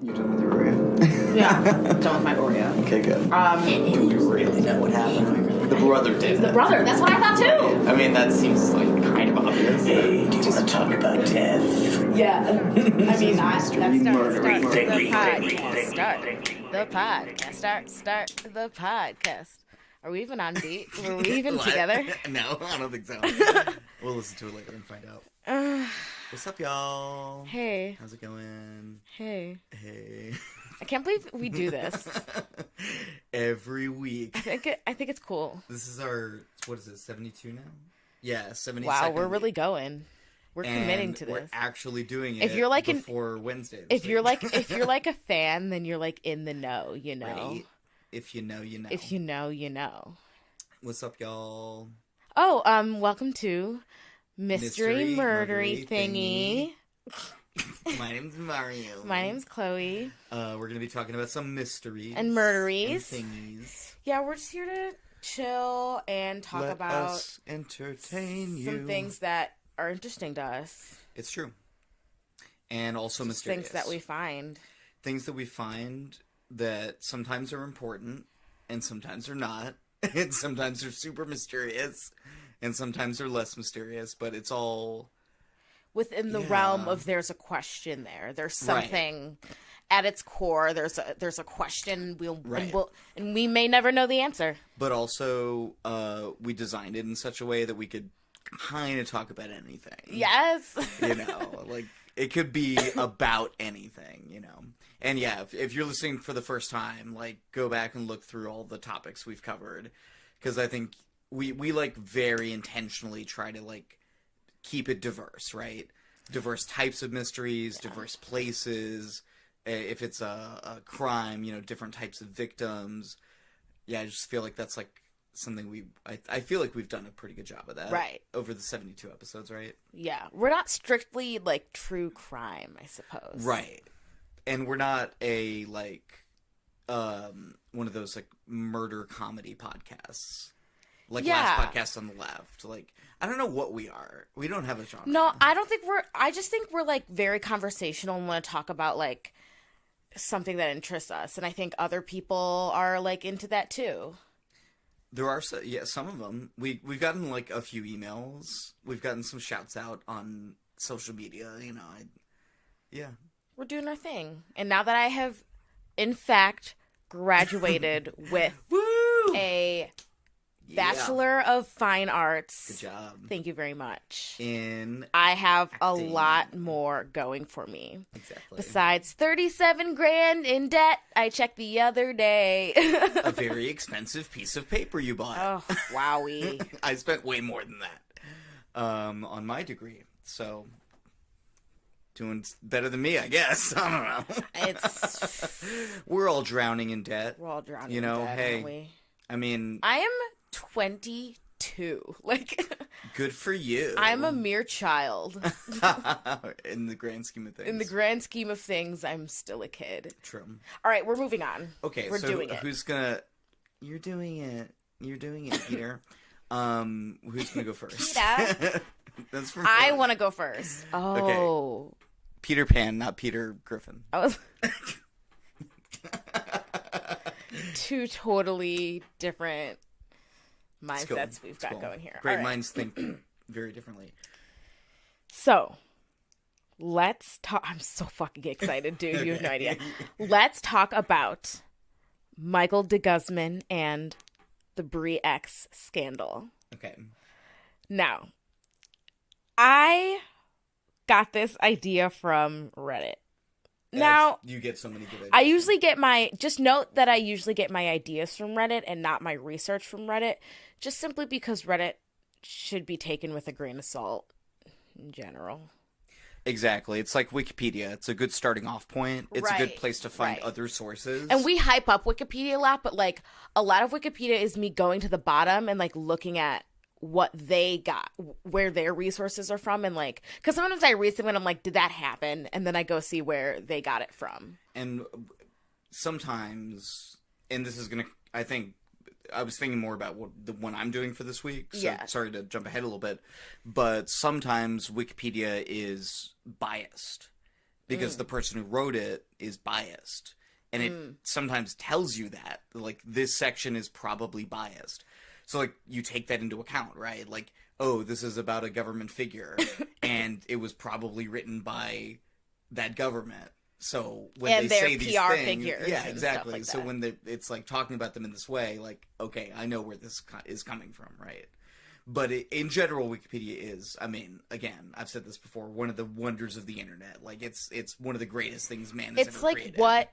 You done with your Oreo? Yeah, done with my Oreo. Okay, good. Do we really know what happened? The brother did The it. brother, that's what I thought too. I mean, that seems like kind of obvious. Hey, do you want to talk about death? Yeah, I mean, that's Murdery thingy. Start the podcast. Are we even on beat? Were we even together? No, I don't think so. We'll listen to it later and find out. What's up, y'all? Hey. How's it going? Hey. Hey. I can't believe we do this. Every week. I think it's cool. This is our, what is it, 72 now? Yeah, 72. Wow, we're really going. We're committing to this. We're actually doing it if you're like before Wednesday. If you're like a fan, then you're like in the know, you know. Right? If you know, you know. If you know, you know. What's up, y'all? Oh, welcome to Mystery Murdery Thingy. My name's Mario. My name's Chloe. We're going to be talking about some mysteries. And murderies. And thingies. Yeah, we're just here to chill and talk about us entertain you. some things that are interesting to us. It's true. And also Just mysterious. things that we find. Things that we find that sometimes are important and sometimes are not. And sometimes they're super mysterious and sometimes they're less mysterious, but it's all Within the realm of there's a question there. There's something at its core. There's a question and we may never know the answer. But also we designed it in such a way that we could kind of talk about anything. Yes. You know, like it could be about anything, you know. And yeah, if you're listening for the first time, like go back and look through all the topics we've covered, because I think we like very intentionally try to like keep it diverse, right? Diverse types of mysteries, diverse places. If it's a crime, you know, different types of victims. Yeah, I just feel like that's like something I feel like we've done a pretty good job of that. Right. Over the 72 episodes, right? Yeah. We're not strictly like true crime, I suppose. Right. And we're not a like one of those like murder comedy podcasts. Like Last Podcast on the Left. Like, I don't know what we are. We don't have a genre. No, I just think we're like very conversational and want to talk about like something that interests us. And I think other people are like into that too. There are some of them. We've gotten like a few emails. We've gotten some shouts out on social media, you know. We're doing our thing. And now that I have in fact graduated with a Bachelor of Fine Arts. Good job. Thank you very much. I have a lot more going for me. Exactly. Besides $37,000 in debt, I checked the other day. A very expensive piece of paper you bought. Oh, wowie. I spent way more than that on my degree. So, doing better than me, I guess. I don't know. We're all drowning in debt. We're all drowning in debt, hey, aren't we? I mean, I am 22. Like, good for you. I'm a mere child. In the grand scheme of things. In the grand scheme of things, I'm still a kid. True. All right, we're moving on. Okay, we're doing it. Who's gonna? You're doing it, Peter. Who's gonna go first? Peter. That's for I want to go first. Oh. Okay. Peter Pan, not Peter Griffin. I was. Two totally different mindsets we've got going here. Great minds think very differently. So, let's talk. I'm so fucking excited, dude. You have no idea. Let's talk about Michael de Guzman and the Bre-X scandal. Okay. Now, I got this idea from Reddit. Now, you get so many good ideas. I usually get just note that I usually get my ideas from Reddit and not my research from Reddit, just simply because Reddit should be taken with a grain of salt in general. Exactly. It's like Wikipedia. It's a good starting off point. It's a good place to find other sources. And we hype up Wikipedia a lot, but like a lot of Wikipedia is me going to the bottom and like looking at what they got, where their resources are from, and like, because sometimes I read something and I'm like, did that happen? And then I go see where they got it from. And sometimes, and this is gonna, I think, I was thinking more about the one I'm doing for this week, so sorry to jump ahead a little bit, but sometimes Wikipedia is biased because the person who wrote it is biased. And it sometimes tells you that, like, this section is probably biased. So, like, you take that into account, right? Like, oh, this is about a government figure, and it was probably written by that government. So when and they their say these PR things, figures, yeah, and exactly. stuff like So that. when it's like talking about them in this way, like, okay, I know where this is coming from, right? But in general, Wikipedia is, I mean, again, I've said this before, one of the wonders of the internet. Like, it's one of the greatest things man has It's ever like created. what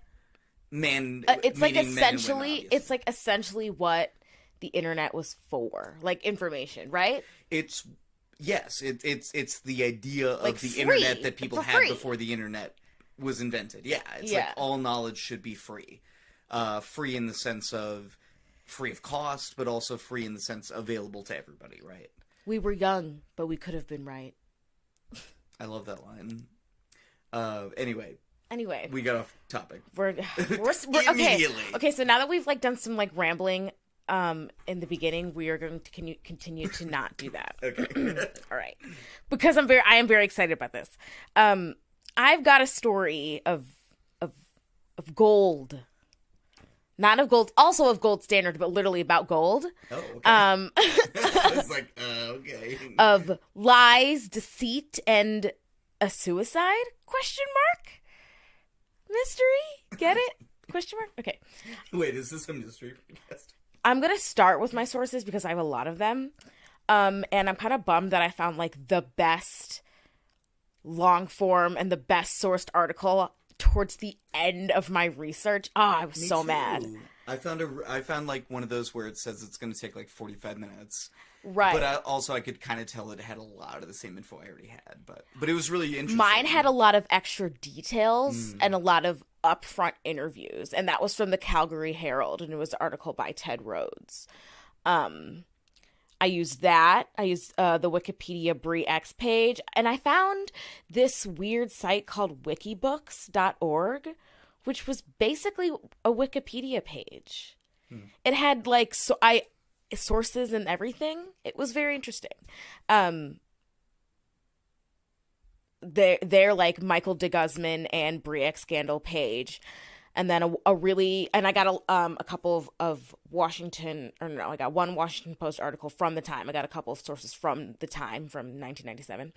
Men, it's like meaning men and women, essentially obviously. it's like essentially what the internet was for, like information, right? It's yes, it's the idea Like of the free, internet that people for had free. before the internet was invented. Yeah, it's Yeah. like all knowledge should be free. Free in the sense of free of cost, but also free in the sense available to everybody, right? We were young, but we could have been right. I love that line. Anyway, we got off topic. We're okay. Immediately. Okay, so now that we've like done some like rambling in the beginning, we are going to continue to not do that. Okay. All right. Because I am very excited about this. I've got a story of gold. Not of gold, also of gold standard, but literally about gold. Oh, okay. I was like, okay. Of lies, deceit, and a suicide? Question mark? Mystery? Get it? Question mark? Okay. Wait, is this a mystery podcast? I'm going to start with my sources because I have a lot of them. And I'm kind of bummed that I found like the best long form and the best sourced article towards the end of my research. Oh, I was Me so too. mad. I found like one of those where it says it's going to take like 45 minutes. Right. But I could kind of tell it had a lot of the same info I already had. But it was really interesting. Mine had a lot of extra details and a lot of upfront interviews. And that was from the Calgary Herald. And it was an article by Ted Rhodes. I used that. I used the Wikipedia Bre-X page. And I found this weird site called wikibooks.org, which was basically a Wikipedia page. It had like sources and everything. It was very interesting. They're like Michael de Guzman and Bre-X scandal page. And then I got a couple of I got one Washington Post article from the time. I got a couple of sources from the time from 1997.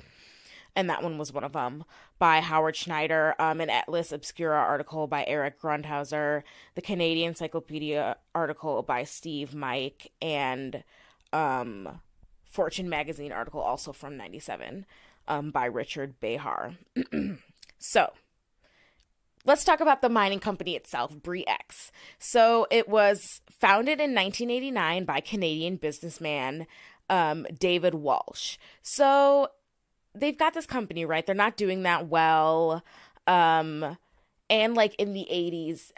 And that one was one of them, by Howard Schneider, an Atlas Obscura article by Eric Grundhauser, the Canadian Encyclopedia article by Steve Mike, and Fortune magazine article also from 97 by Richard Behar. So, let's talk about the mining company itself, Bre-X. So, it was founded in 1989 by Canadian businessman David Walsh. So, they've got this company, right? They're not doing that well. And like in the 80s,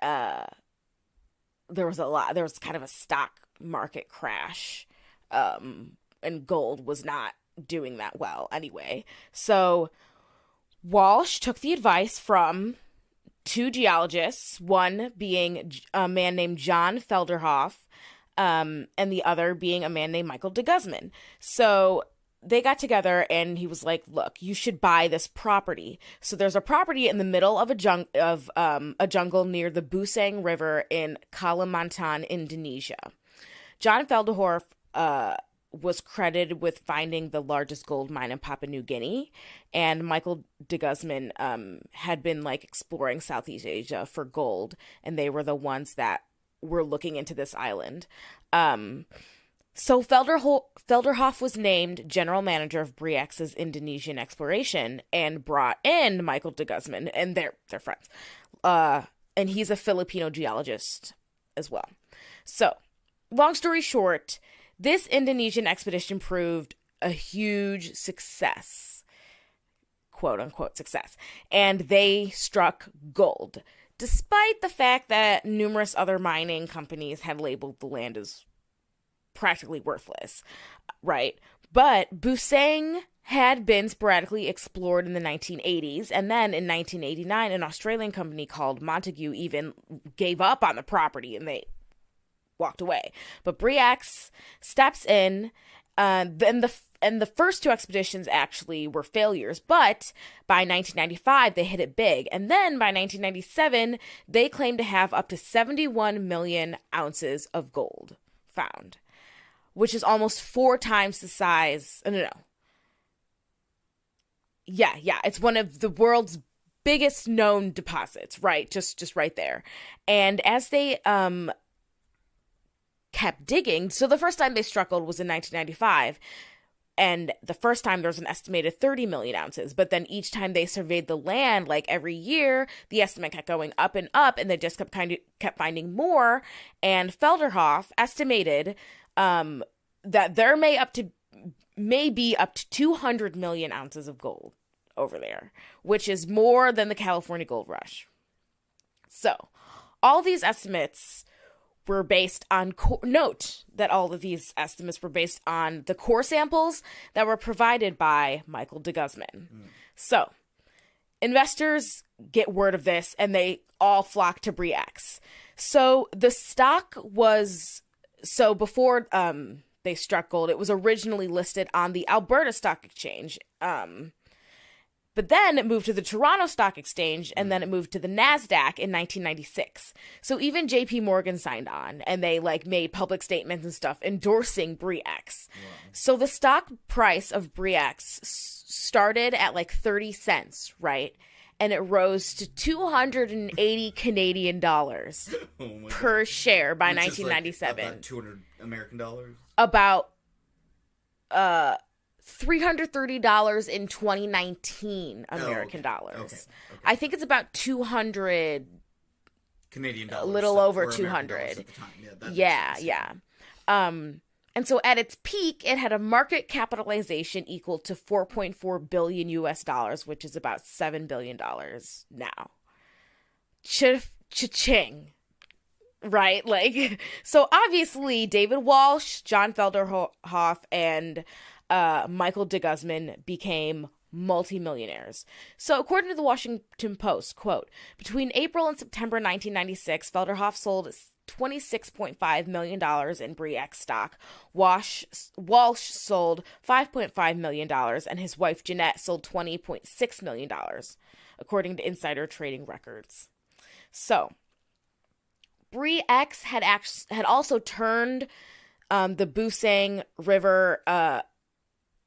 there was kind of a stock market crash. And gold was not doing that well anyway. So Walsh took the advice from two geologists, one being a man named John Felderhoff, and the other being a man named Michael de Guzman. So they got together and he was like, look, you should buy this property. So there's a property in the middle of a jungle near the Busang River in Kalimantan, Indonesia. John Felderhoff was credited with finding the largest gold mine in Papua New Guinea, and Michael de Guzman had been like exploring Southeast Asia for gold, and they were the ones that were looking into this island. So Felderhoff was named general manager of Bre-X's Indonesian exploration and brought in Michael de Guzman, and they're friends. And he's a Filipino geologist as well. So, long story short, this Indonesian expedition proved a huge success, quote unquote success, and they struck gold, despite the fact that numerous other mining companies had labeled the land as practically worthless, right? But Busang had been sporadically explored in the 1980s, and then in 1989, an Australian company called Montague even gave up on the property, and they walked away. But Bre-X steps in, then the first two expeditions actually were failures, but by 1995 they hit it big, and then by 1997 they claimed to have up to 71 million ounces of gold found, which is almost 4 times the size. Yeah, it's one of the world's biggest known deposits, right? Just right there. And as they kept digging, so the first time they struck gold was in 1995. And the first time there was an estimated 30 million ounces. But then each time they surveyed the land, like every year, the estimate kept going up, and they just kept finding more. And Felderhoff estimated that there may be up to 200 million ounces of gold over there, which is more than the California gold rush. So all these estimates were based on note that all of these estimates were based on the core samples that were provided by Michael de Guzman. So investors get word of this and they all flock to Bre-X. So the stock was, before they struck gold, it was originally listed on the Alberta Stock Exchange. But then it moved to the Toronto Stock Exchange, and then it moved to the NASDAQ in 1996. So even JP Morgan signed on, and they made public statements and stuff endorsing Bre-X. Wow. So the stock price of Bre-X started at 30 cents, right? And it rose to 280 Canadian dollars per share by 1997. About 200 American dollars? About $330 in 2019 American dollars. Okay. I think it's about 200 Canadian dollars. A little over 200. At the time. Yeah. And so at its peak, it had a market capitalization equal to $4.4 billion US dollars, which is about $7 billion now. Cha-ching. Right? So obviously David Walsh, John Felderhoff, and Michael de Guzman became multimillionaires. So according to the Washington Post, quote, between April and September 1996, Felderhoff sold $26.5 million in Bre-X stock. Walsh sold $5.5 million, and his wife Jeanette sold $20.6 million, according to insider trading records. So Bre-X had also turned the Busang River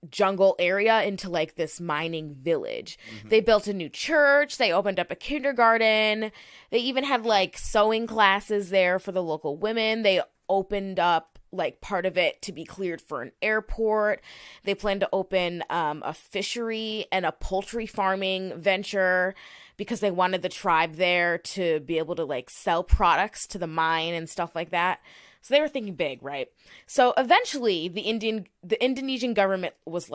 jungle area into this mining village. Mm-hmm. They built a new church. They opened up a kindergarten. They even had sewing classes there for the local women. They opened up part of it to be cleared for an airport. They plan to open a fishery and a poultry farming venture because they wanted the tribe there to be able to sell products to the mine and stuff like that. So they were thinking big, right? So eventually the Indonesian government was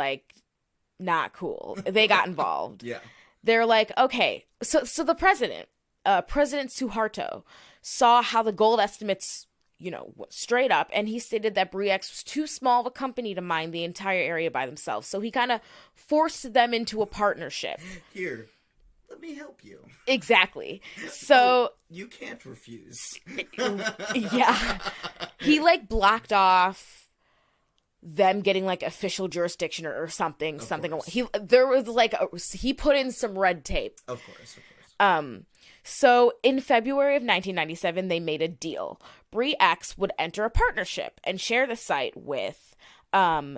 not cool. They got involved. Yeah. They're okay. So the President Suharto, saw how the gold estimates, went straight up, and he stated that Bre-X was too small of a company to mine the entire area by themselves. So he kind of forced them into a partnership. Here, let me help you. Exactly. So you can't refuse. Yeah. He blocked off them getting official jurisdiction or something. He put in some red tape. Of course. So in February of 1997, they made a deal. Bre-X would enter a partnership and share the site with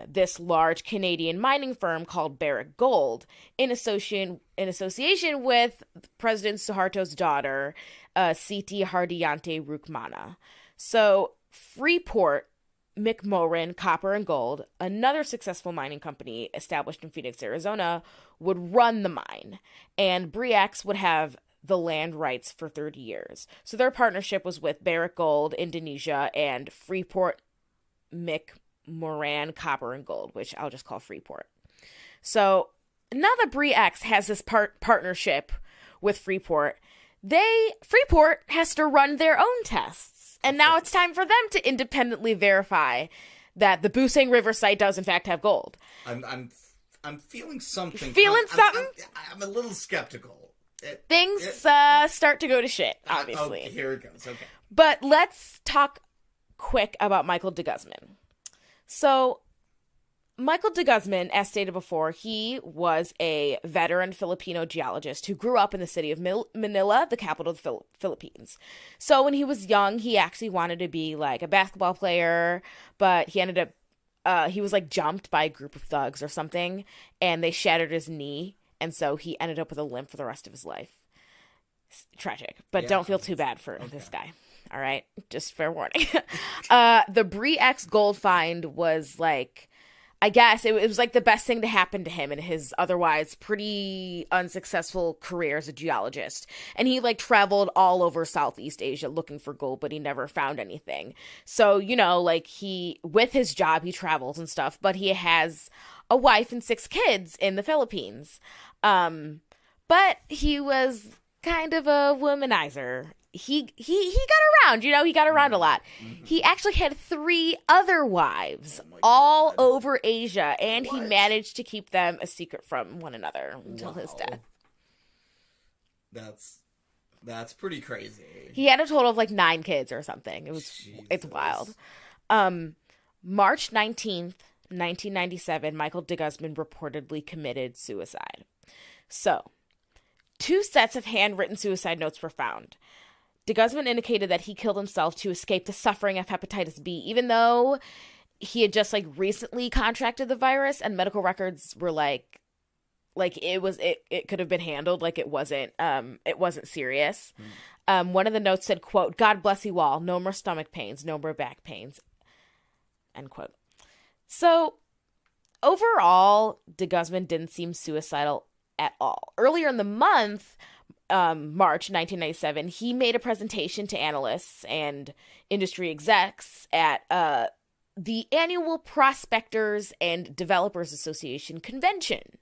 this large Canadian mining firm called Barrick Gold in association with President Suharto's daughter, Siti Hardianti Rukmana. So Freeport McMoran Copper and Gold, another successful mining company established in Phoenix, Arizona, would run the mine, and Bre-X would have the land rights for 30 years. So their partnership was with Barrick Gold, Indonesia, and Freeport McMoran Copper and Gold, which I'll just call Freeport. So now that Bre-X has this partnership with Freeport has to run their own tests. And now it's time for them to independently verify that the Busang River site does in fact have gold. I'm feeling something. Something? I'm a little skeptical. Things start to go to shit, obviously. Here it goes. Okay. But let's talk quick about Michael de Guzman. So Michael de Guzman, as stated before, he was a veteran Filipino geologist who grew up in the city of Manila, the capital of the Philippines. So when he was young, he actually wanted to be like a basketball player, but he ended up, he was like jumped by a group of thugs or something, and they shattered his knee, and so he ended up with a limp for the rest of his life. It's tragic, but don't feel too bad for this guy. All right, just fair warning. The Bre-X gold find was like, I guess it was like the best thing to happen to him in his otherwise pretty unsuccessful career as a geologist. And he like traveled all over Southeast Asia looking for gold, but he never found anything. So, you know, like with his job, he travels and stuff, but he has a wife and 6 kids in the Philippines. But he was kind of a womanizer. He got around, he got around a lot. He actually had 3 other wives all over Asia, and he managed to keep them a secret from one another until his death. That's pretty crazy. He had a total of like 9 kids or something. It's wild. March 19th, 1997, Michael de Guzman reportedly committed suicide. So, 2 sets of handwritten suicide notes were found. De Guzman indicated that he killed himself to escape the suffering of hepatitis B, even though he had just like recently contracted the virus, and medical records were like it could have been handled, like it wasn't serious. One of the notes said, quote, "God bless you all, no more stomach pains, no more back pains," end quote. So overall, de Guzman didn't seem suicidal at all. Earlier in the month, March 1997, he made a presentation to analysts and industry execs at the annual Prospectors and Developers Association convention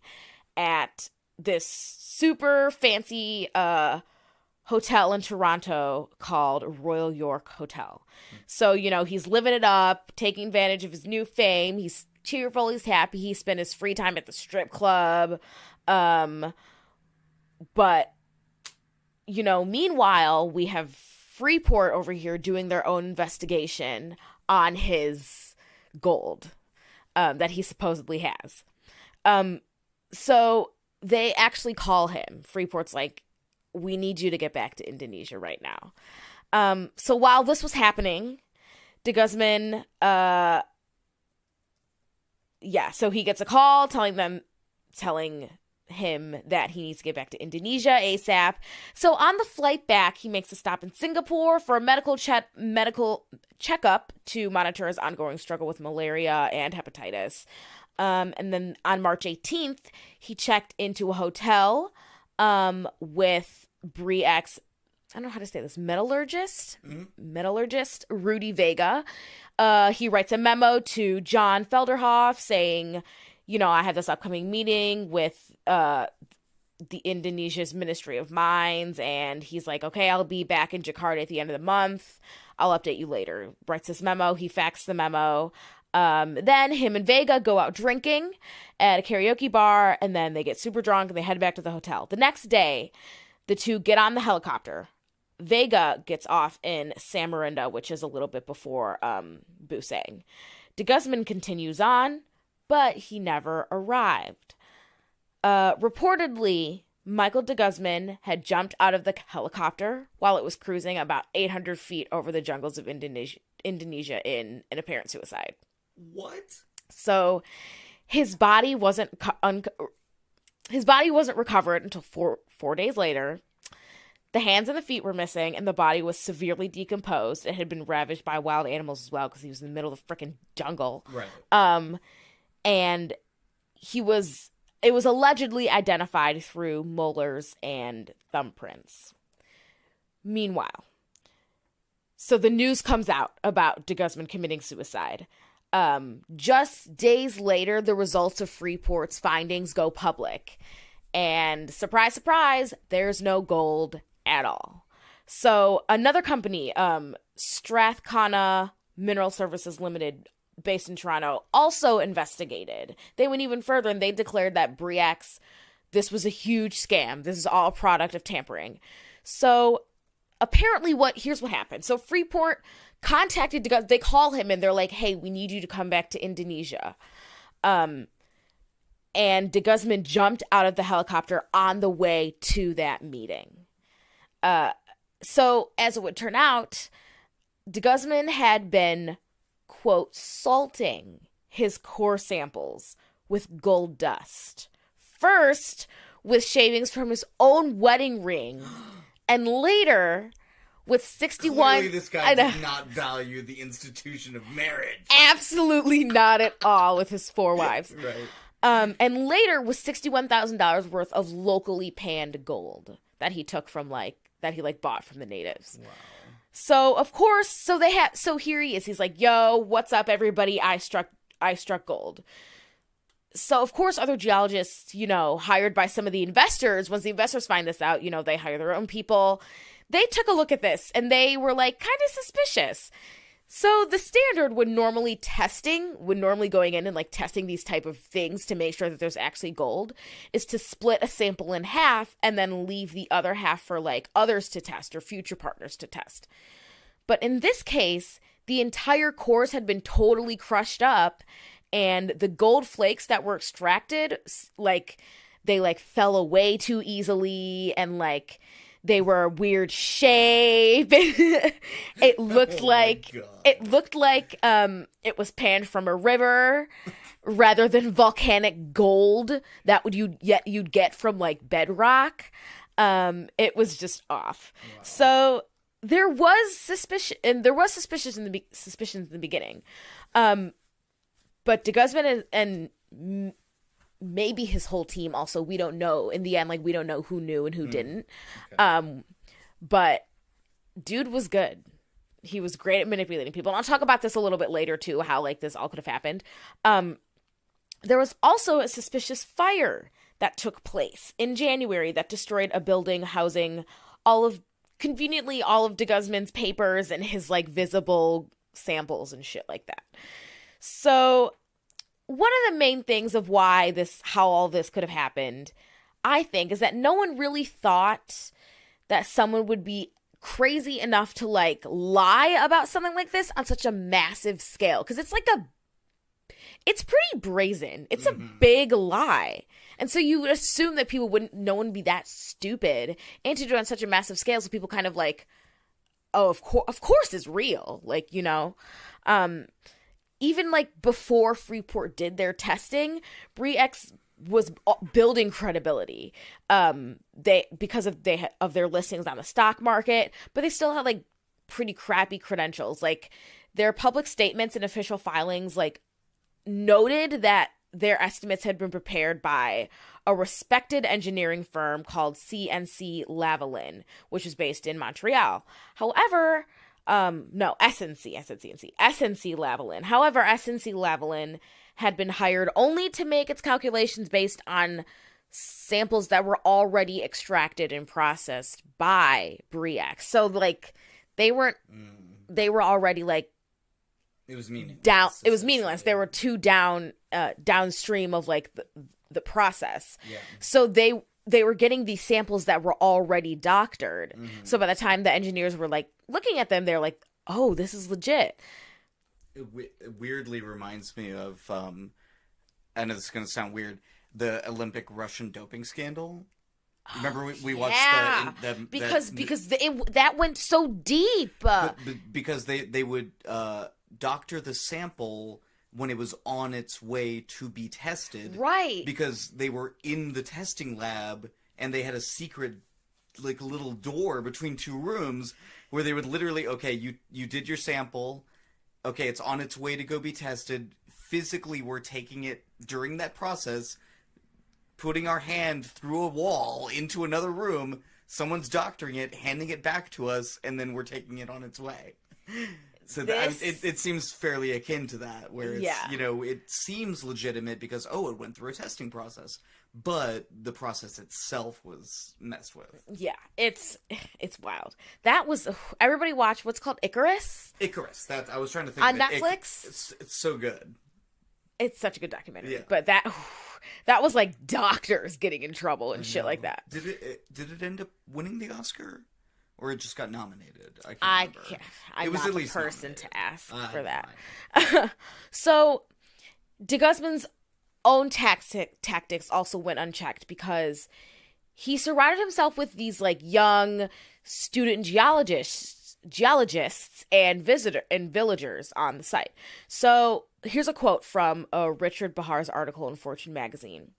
at this super fancy hotel in Toronto called Royal York Hotel. So, he's living it up, taking advantage of his new fame. He's cheerful, he's happy. He spent his free time at the strip club. But meanwhile, we have Freeport over here doing their own investigation on his gold that he supposedly has. So they actually call him. Freeport's like, we need you to get back to Indonesia right now. So while this was happening, de Guzman, so he gets a call telling him that he needs to get back to Indonesia ASAP. So on the flight back, he makes a stop in Singapore for a medical checkup to monitor his ongoing struggle with malaria and hepatitis. And then on March 18th, he checked into a hotel with Bre-X, I don't know how to say this, metallurgist Rudy Vega. He writes a memo to John Felderhoff saying, I have this upcoming meeting with the Indonesia's Ministry of Mines, and he's like, okay, I'll be back in Jakarta at the end of the month. I'll update you later. Writes this memo. He faxed the memo. Then him and Vega go out drinking at a karaoke bar, and then they get super drunk, and they head back to the hotel. The next day, the two get on the helicopter. Vega gets off in Samarinda, which is a little bit before Busang. De Guzman continues on, but he never arrived. Reportedly, Michael de Guzman had jumped out of the helicopter while it was cruising about 800 feet over the jungles of Indonesia in an apparent suicide. What? So his body wasn't recovered until four days later. The hands and the feet were missing, and the body was severely decomposed. It had been ravaged by wild animals as well because he was in the middle of the freaking jungle. Right. And it was allegedly identified through molars and thumbprints. Meanwhile, so the news comes out about de Guzman committing suicide. Just days later, the results of Freeport's findings go public. And surprise, surprise, there's no gold at all. So another company, Strathcona Mineral Services Limited, based in Toronto, also investigated. They went even further, and they declared that Bre-X, this was a huge scam. This is all a product of tampering. So apparently here's what happened. So Freeport contacted de Guzman. They call him and they're like, hey, we need you to come back to Indonesia. And de Guzman jumped out of the helicopter on the way to that meeting. So, as it would turn out, de Guzman had been, quote, salting his core samples with gold dust. First, with shavings from his own wedding ring, and later with 61... Clearly this guy did not value the institution of marriage. Absolutely not at all with his 4 wives. Right. And later with $61,000 worth of locally panned gold that he took from, that he bought from the natives. Wow. So, of course, so here he is. He's like, yo, what's up, everybody? I struck gold. So, of course, other geologists, hired by some of the investors, once the investors find this out, they hire their own people. They took a look at this and they were kind of suspicious. So the standard when normally going in and testing these type of things to make sure that there's actually gold is to split a sample in half and then leave the other half for others to test or future partners to test. But in this case, the entire cores had been totally crushed up and the gold flakes that were extracted, they fell away too easily and they were a weird shape. It looked it was panned from a river rather than volcanic gold that you'd get from bedrock. It was just off. Wow. So there was suspicion, and there was suspicions in the beginning. But de Guzman and maybe his whole team also, we don't know. In the end, we don't know who knew and who didn't. Okay. But dude was good. He was great at manipulating people. And I'll talk about this a little bit later, too, how, this all could have happened. There was also a suspicious fire that took place in January that destroyed a building housing conveniently all of de Guzman's papers and his, visible samples and shit like that. So one of the main things of how all this could have happened, I think, is that no one really thought that someone would be crazy enough to lie about something like this on such a massive scale. Because it's pretty brazen. It's a big lie. And so you would assume that no one would be that stupid and to do it on such a massive scale. So people kind of oh, of course it's real. Even before Freeport did their testing, Bre-X was building credibility. Because of their listings on the stock market, but they still had pretty crappy credentials. Their public statements and official filings noted that their estimates had been prepared by a respected engineering firm called CNC Lavalin, which is based in Montreal. However, SNC Lavalin. However, SNC Lavalin had been hired only to make its calculations based on samples that were already extracted and processed by Bre-X. So, they were already, it was meaningless. It was meaningless. They were too downstream of, the process. Yeah. So they were getting these samples that were already doctored. Mm-hmm. So by the time the engineers were looking at them, they're like, oh, this is legit. It weirdly reminds me of, I know this is going to sound weird, the Olympic Russian doping scandal. Remember we watched that went so deep. Because they would doctor the sample when it was on its way to be tested. Right. Because they were in the testing lab and they had a secret little door between two rooms where they would literally, okay, you did your sample, okay, it's on its way to go be tested. Physically, we're taking it during that process, putting our hand through a wall into another room, someone's doctoring it, handing it back to us, and then we're taking it on its way. So it seems fairly akin to that, where it's, it seems legitimate because, it went through a testing process, but the process itself was messed with. Yeah, it's wild. That was, everybody watch what's called Icarus? Icarus, I was trying to think on Netflix? It's so good. It's such a good documentary. Yeah. But that was doctors getting in trouble and shit like that. Did it end up winning the Oscar? Or it just got nominated? I can't remember. I'm not the person to ask for that. So, de Guzman's own tactics also went unchecked because he surrounded himself with these like young student geologists and villagers on the site. So here's a quote from Richard Bahar's article in Fortune magazine.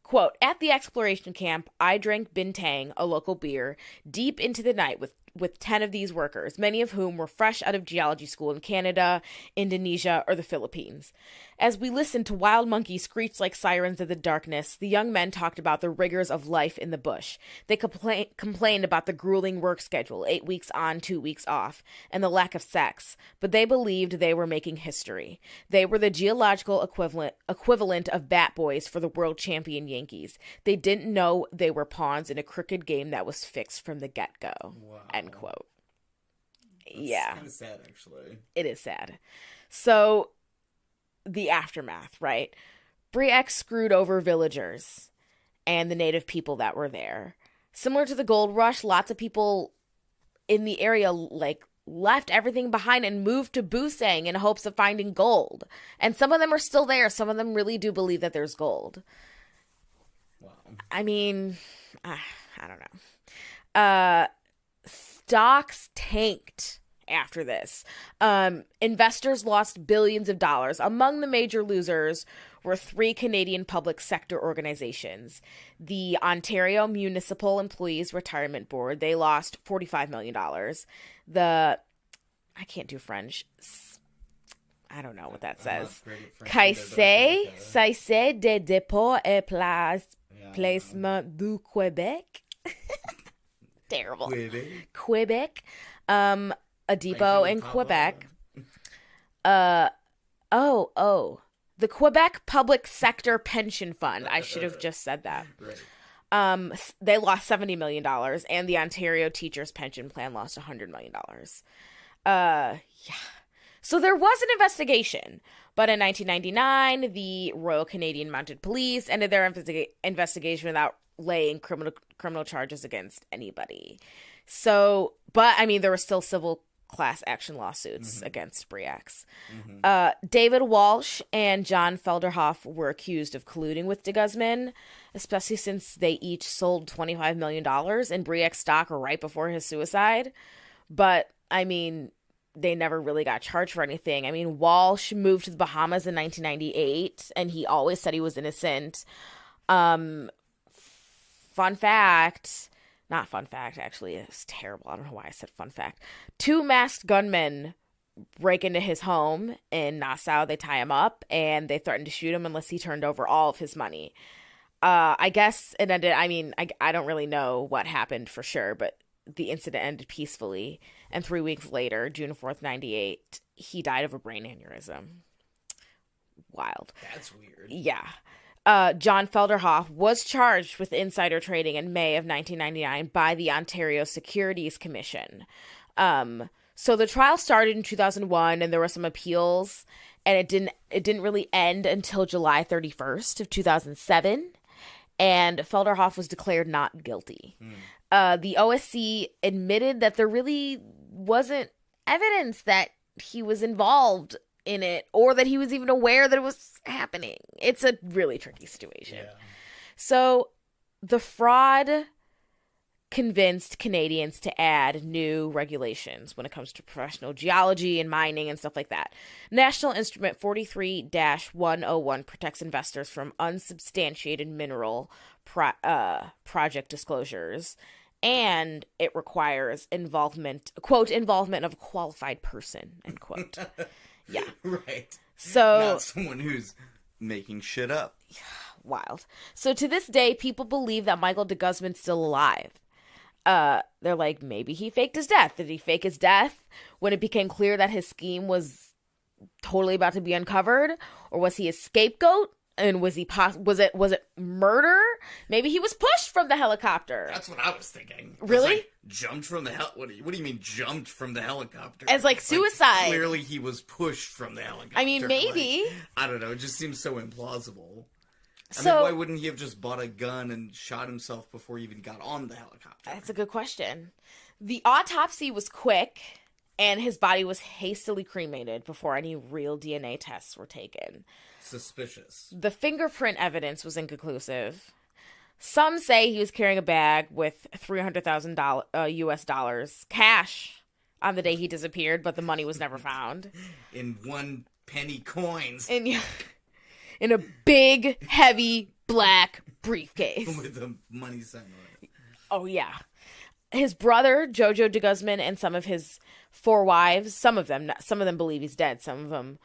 Quote, "At the exploration camp, I drank bintang, a local beer, deep into the night with 10 of these workers, many of whom were fresh out of geology school in Canada, Indonesia, or the Philippines. As we listened to wild monkeys screech like sirens in the darkness, the young men talked about the rigors of life in the bush. They complained about the grueling work schedule, 8 weeks on, 2 weeks off, and the lack of sex, but they believed they were making history. They were the geological equivalent of bat boys for the world champion Yankees. They didn't know they were pawns in a crooked game that was fixed from the get-go." Wow. End quote. That's yeah. kind of sad, actually. It is sad. So, the aftermath, right? Bre-X screwed over villagers and the native people that were there. Similar to the gold rush, lots of people in the area, like, left everything behind and moved to Busang in hopes of finding gold. And some of them are still there. Some of them really do believe that there's gold. Wow. I mean, I don't know. Stocks tanked after this. Investors lost billions of dollars. Among the major losers were 3 Canadian public sector organizations. The Ontario Municipal Employees Retirement Board, they lost $45 million. I can't do French. I don't know what that says. Caisse de dépôt et placement du Québec. Terrible. Quebec. A depot in Quebec. The Quebec Public Sector Pension Fund. I should have just said that. Right. They lost $70 million, and the Ontario Teachers Pension Plan lost $100 million. Yeah. So there was an investigation, but in 1999, the Royal Canadian Mounted Police ended their investigation without laying criminal charges against anybody. So, but I mean, there were still civil class action lawsuits against Bre-X. David Walsh and John Felderhoff were accused of colluding with de Guzman, especially since they each sold $25 million in Bre-X stock right before his suicide. But, I mean, they never really got charged for anything. I mean, Walsh moved to the Bahamas in 1998, and he always said he was innocent. Fun fact, not fun fact, actually, it's terrible. I don't know why I said fun fact. 2 masked gunmen break into his home in Nassau. They tie him up, and they threaten to shoot him unless he turned over all of his money. I guess it ended, I mean, I don't really know what happened for sure, but the incident ended peacefully. And 3 weeks later, June 4th, 1998, he died of a brain aneurysm. Wild. That's weird. Yeah. John Felderhoff was charged with insider trading in May of 1999 by the Ontario Securities Commission. So the trial started in 2001, and there were some appeals, and it didn't really end until July 31st of 2007, and Felderhoff was declared not guilty. The OSC admitted that there really wasn't evidence that he was involved in it or that he was even aware that it was happening. It's a really tricky situation. Yeah. So the fraud convinced Canadians to add new regulations when it comes to professional geology and mining and stuff like that. National Instrument 43-101 protects investors from unsubstantiated mineral project disclosures, and it requires involvement of a qualified person, end quote. Yeah. Right. So not someone who's making shit up. Wild. So to this day, people believe that Michael de Guzman's still alive. They're like, maybe he faked his death. Did he fake his death when it became clear that his scheme was totally about to be uncovered? Or was he a scapegoat? And was it murder? Maybe he was pushed from the helicopter. That's what I was thinking. Really? Like, jumped from the what do you mean jumped from the helicopter? As like suicide. Clearly he was pushed from the helicopter. I mean, maybe. Like, I don't know. It just seems so implausible. So, I mean, why wouldn't he have just bought a gun and shot himself before he even got on the helicopter? That's a good question. The autopsy was quick And his body was hastily cremated before any real DNA tests were taken. Suspicious. The fingerprint evidence was inconclusive. Some say he was carrying a bag with $300,000 US dollars cash on the day he disappeared, but the money was never found. In 1 penny coins. In a big, heavy, black briefcase. With the money sign on it. Oh, yeah. His brother, Jojo de Guzman, and some of his 4 wives, some of them believe he's dead. Some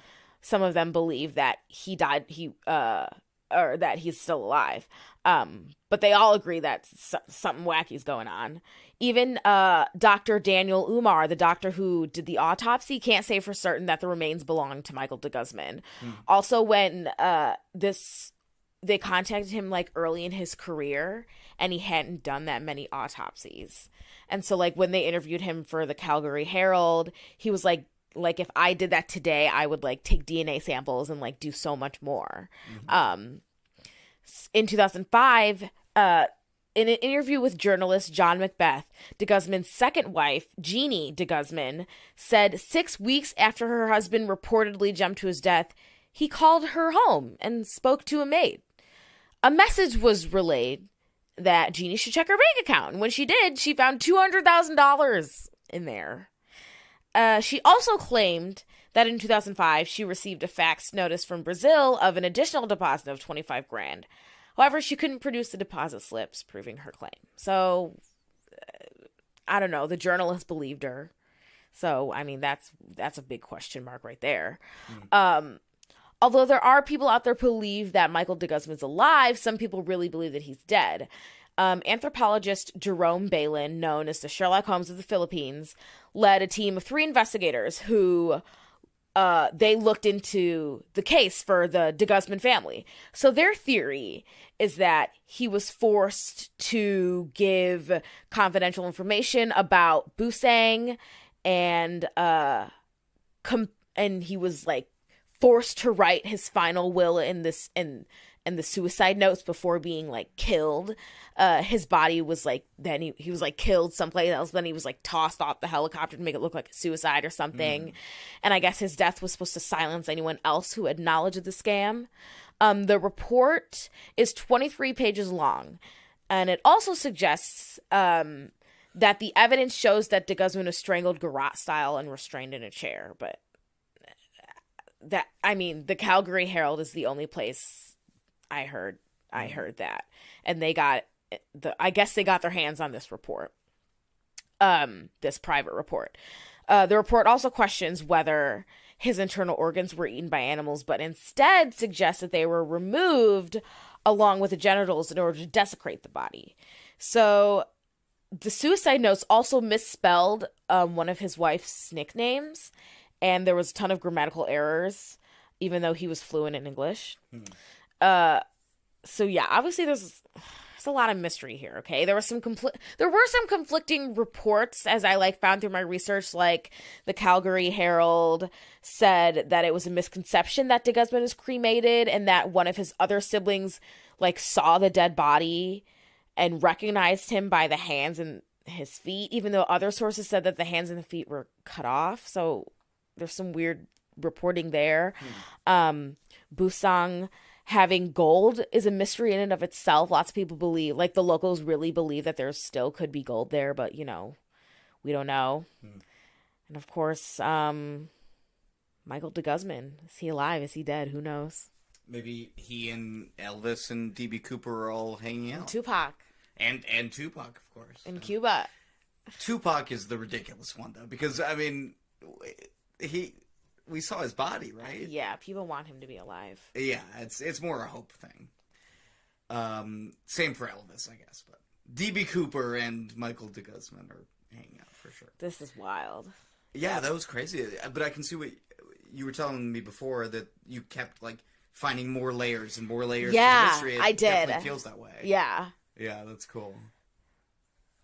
of them believe that he died, or that he's still alive. But they all agree that something wacky's going on. Even Dr. Daniel Umar, the doctor who did the autopsy, can't say for certain that the remains belong to Michael de Guzman. Also, when they contacted him like early in his career, and he hadn't done that many autopsies. And so like when they interviewed him for the Calgary Herald, he was like if I did that today, I would like take DNA samples and like do so much more. In 2005, in an interview with journalist John Macbeth, de Guzman's second wife, Jeannie de Guzman, said 6 weeks after her husband reportedly jumped to his death, he called her home and spoke to a maid. A message was relayed that Jeannie should check her bank account. And when she did, she found $200,000 in there. She also claimed that in 2005, she received a fax notice from Brazil of an additional deposit of $25,000. However, she couldn't produce the deposit slips proving her claim. So, I don't know. The journalist believed her. So, I mean, that's a big question mark right there. Although there are people out there who believe that Michael de Guzman's alive, some people really believe that he's dead. Anthropologist Jerome Balin, known as the Sherlock Holmes of the Philippines, led a team of 3 investigators who they looked into the case for the de Guzman family. So their theory is that he was forced to give confidential information about Busang, and he was like forced to write his final will in the suicide notes before being like killed. His body was like, then he was like killed someplace else. Then he was like tossed off the helicopter to make it look like a suicide or something. And I guess his death was supposed to silence anyone else who had knowledge of the scam. The report is 23 pages long, and it also suggests that the evidence shows that de Guzman was strangled garrote style and restrained in a chair. But the Calgary Herald is the only place I heard that, and I guess they got their hands on this report, this private report. The report also questions whether his internal organs were eaten by animals, but instead suggests that they were removed along with the genitals in order to desecrate the body. So the suicide notes also misspelled one of his wife's nicknames, and there was a ton of grammatical errors, even though he was fluent in English. So yeah, obviously there's a lot of mystery here. Okay, there were some conflicting reports, as I found through my research. Like the Calgary Herald said that it was a misconception that de Guzman was cremated, and that one of his other siblings saw the dead body and recognized him by the hands and his feet, even though other sources said that the hands and the feet were cut off. So there's some weird reporting there. Busang having gold is a mystery in and of itself. Lots of people believe, the locals really believe that there still could be gold there, but, we don't know. And of course, Michael de Guzman, is he alive? Is he dead? Who knows? Maybe he and Elvis and D.B. Cooper are all hanging out. And Tupac. And Tupac, of course. In Cuba. Tupac is the ridiculous one, though, because, we saw his body, right? Yeah, people want him to be alive. Yeah, it's more a hope thing. Same for Elvis, I guess, but D.B. Cooper and Michael de Guzman are hanging out for sure. This is wild. Yeah, that was crazy. But I can see what you were telling me before, that you kept finding more layers and more layers. Yeah, to the mystery. I did. Definitely feels that way. Yeah. Yeah, that's cool.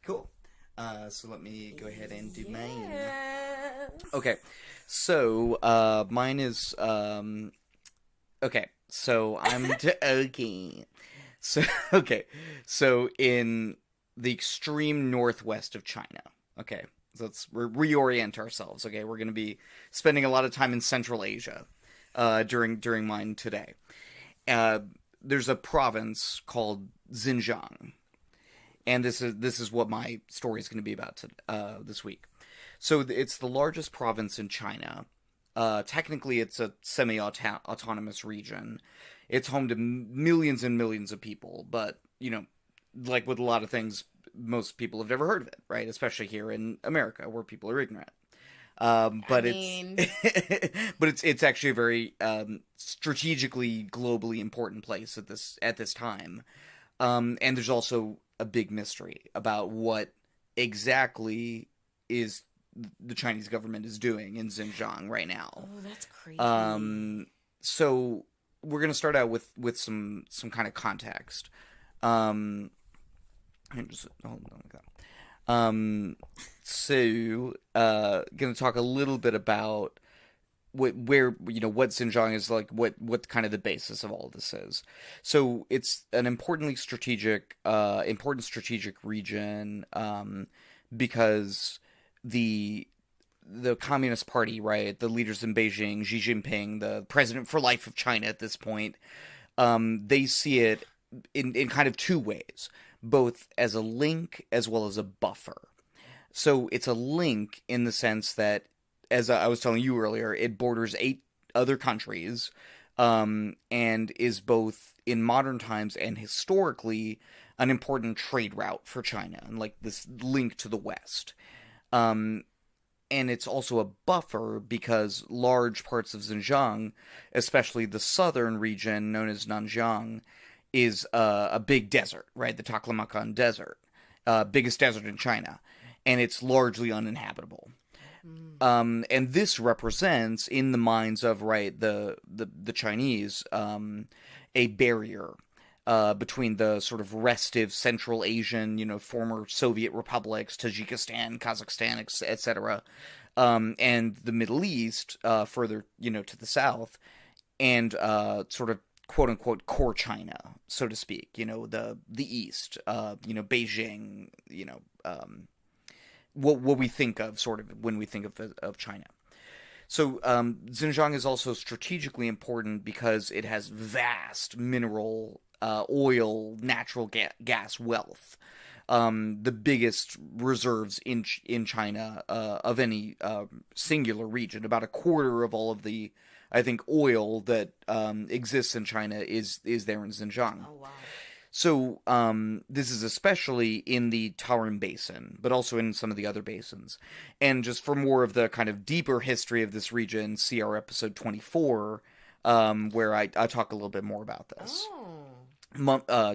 Cool. So let me go ahead and do mine. Okay. So, mine is, okay. So, okay. So, okay. So, in the extreme northwest of China. Okay. let's reorient ourselves. Okay, we're going to be spending a lot of time in Central Asia during mine today. There's a province called Xinjiang, and this is what my story is going to be about this week. So it's the largest province in China. Technically, it's a semi-autonomous region. It's home to millions and millions of people, but, like with a lot of things, most people have never heard of it, right? Especially here in America, where people are ignorant. But it's actually a very strategically, globally important place at this time. And there's also a big mystery about what exactly is the Chinese government is doing in Xinjiang right now. Oh, that's creepy. So we're gonna start out with some kind of context. Just hold on like that. Gonna talk a little bit about what Xinjiang is like, what kind of the basis of all of this is. So it's an important strategic region, because the Communist Party, right, the leaders in Beijing, Xi Jinping, the president for life of China at this point, they see it in kind of two ways, both as a link as well as a buffer. So it's a link in the sense that, as I was telling you earlier, it borders 8 other countries, and is both in modern times and historically an important trade route for China, and like this link to the West. And it's also a buffer because large parts of Xinjiang, especially the southern region known as Nanjiang, is a big desert, right? The Taklamakan Desert, biggest desert in China, and it's largely uninhabitable. And this represents, in the minds of the Chinese, a barrier between the sort of restive Central Asian, former Soviet republics, Tajikistan, Kazakhstan, etc., and the Middle East, further, to the south, and sort of quote unquote core China, so to speak, the East, Beijing, what we think of sort of when we think of China. So Xinjiang is also strategically important because it has vast mineral, oil, natural gas wealth. The biggest reserves in China of any singular region. About a quarter of all of the, I think, oil that exists in China is there in Xinjiang. Oh, wow. So this is especially in the Tarim Basin, but also in some of the other basins. And just for more of the kind of deeper history of this region, see our episode 24, where I talk a little bit more about this. Oh.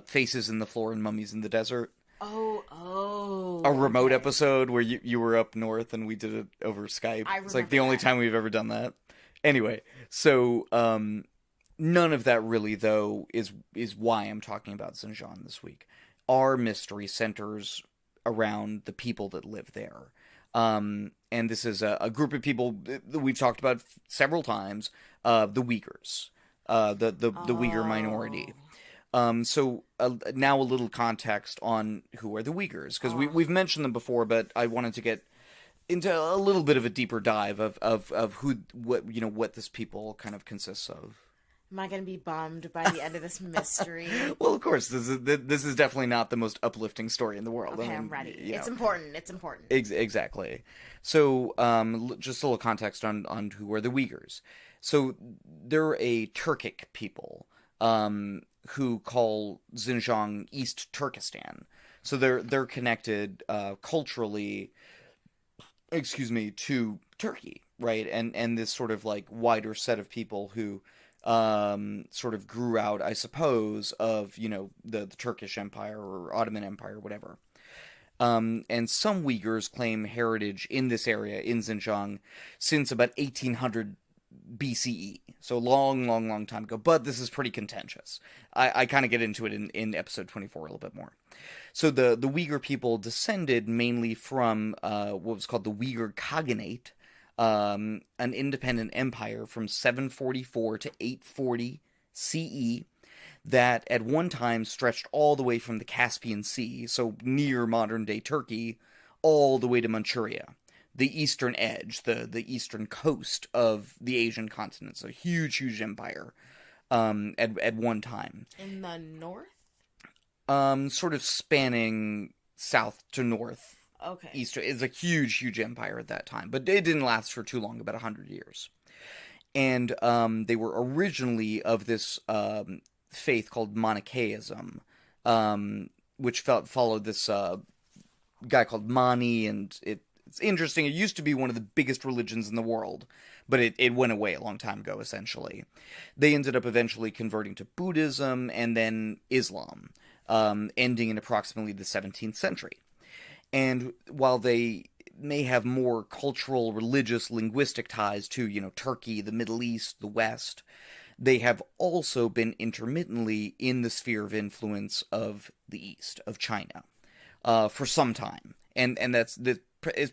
Faces in the Floor and Mummies in the Desert. Oh. A remote episode where you were up north and we did it over Skype. It's like the only time we've ever done that. Anyway, so none of that really, though, is why I'm talking about Xinjiang this week. Our mystery centers around the people that live there. And this is a group of people that we've talked about several times, the Uyghurs, the Uyghur minority. So now a little context on who are the Uyghurs, because we've mentioned them before, but I wanted to get into a little bit of a deeper dive of what this people kind of consists of. Am I going to be bummed by the end of this mystery? Well, of course, this is definitely not the most uplifting story in the world. Okay, I'm ready. It's important. It's important. Exactly. So, just a little context on who are the Uyghurs. So, they're a Turkic people who call Xinjiang East Turkestan. So they're connected culturally, to Turkey, right? And this sort of like wider set of people who sort of grew out, I suppose, of, the Turkish Empire or Ottoman Empire, whatever. And some Uyghurs claim heritage in this area, in Xinjiang, since about 1800 BCE. So long time ago. But this is pretty contentious. I kind of get into it in episode 24 a little bit more. So the Uyghur people descended mainly from what was called the Uyghur Khaganate, an independent empire from 744 to 840 CE that at one time stretched all the way from the Caspian Sea, so near modern-day Turkey, all the way to Manchuria. the eastern edge, the eastern coast of the Asian continent. So huge, huge empire at one time. In the north? Sort of spanning south to north. Okay. East is a huge, huge empire at that time, but it didn't last for too long, about 100 years. And they were originally of this faith called Manichaeism, which followed this guy called Mani, and it's interesting. It used to be one of the biggest religions in the world, but it went away a long time ago, essentially. They ended up eventually converting to Buddhism and then Islam, ending in approximately the 17th century. And while they may have more cultural, religious, linguistic ties to, Turkey, the Middle East, the West, they have also been intermittently in the sphere of influence of the East, of China, for some time. And it's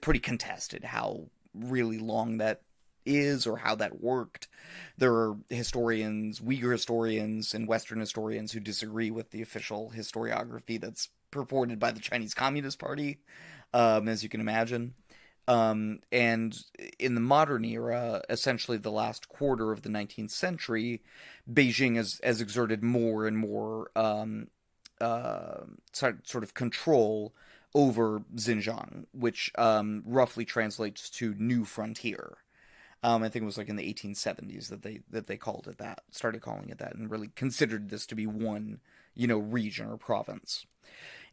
pretty contested how really long that is or how that worked. There are historians, Uyghur historians, and Western historians who disagree with the official historiography that's purported by the Chinese Communist Party, as you can imagine. And in the modern era, essentially the last quarter of the 19th century, Beijing has exerted more and more sort of control over Xinjiang, which roughly translates to New Frontier. I think it was like in the 1870s that they called it that, started calling it that, and really considered this to be one, region or province.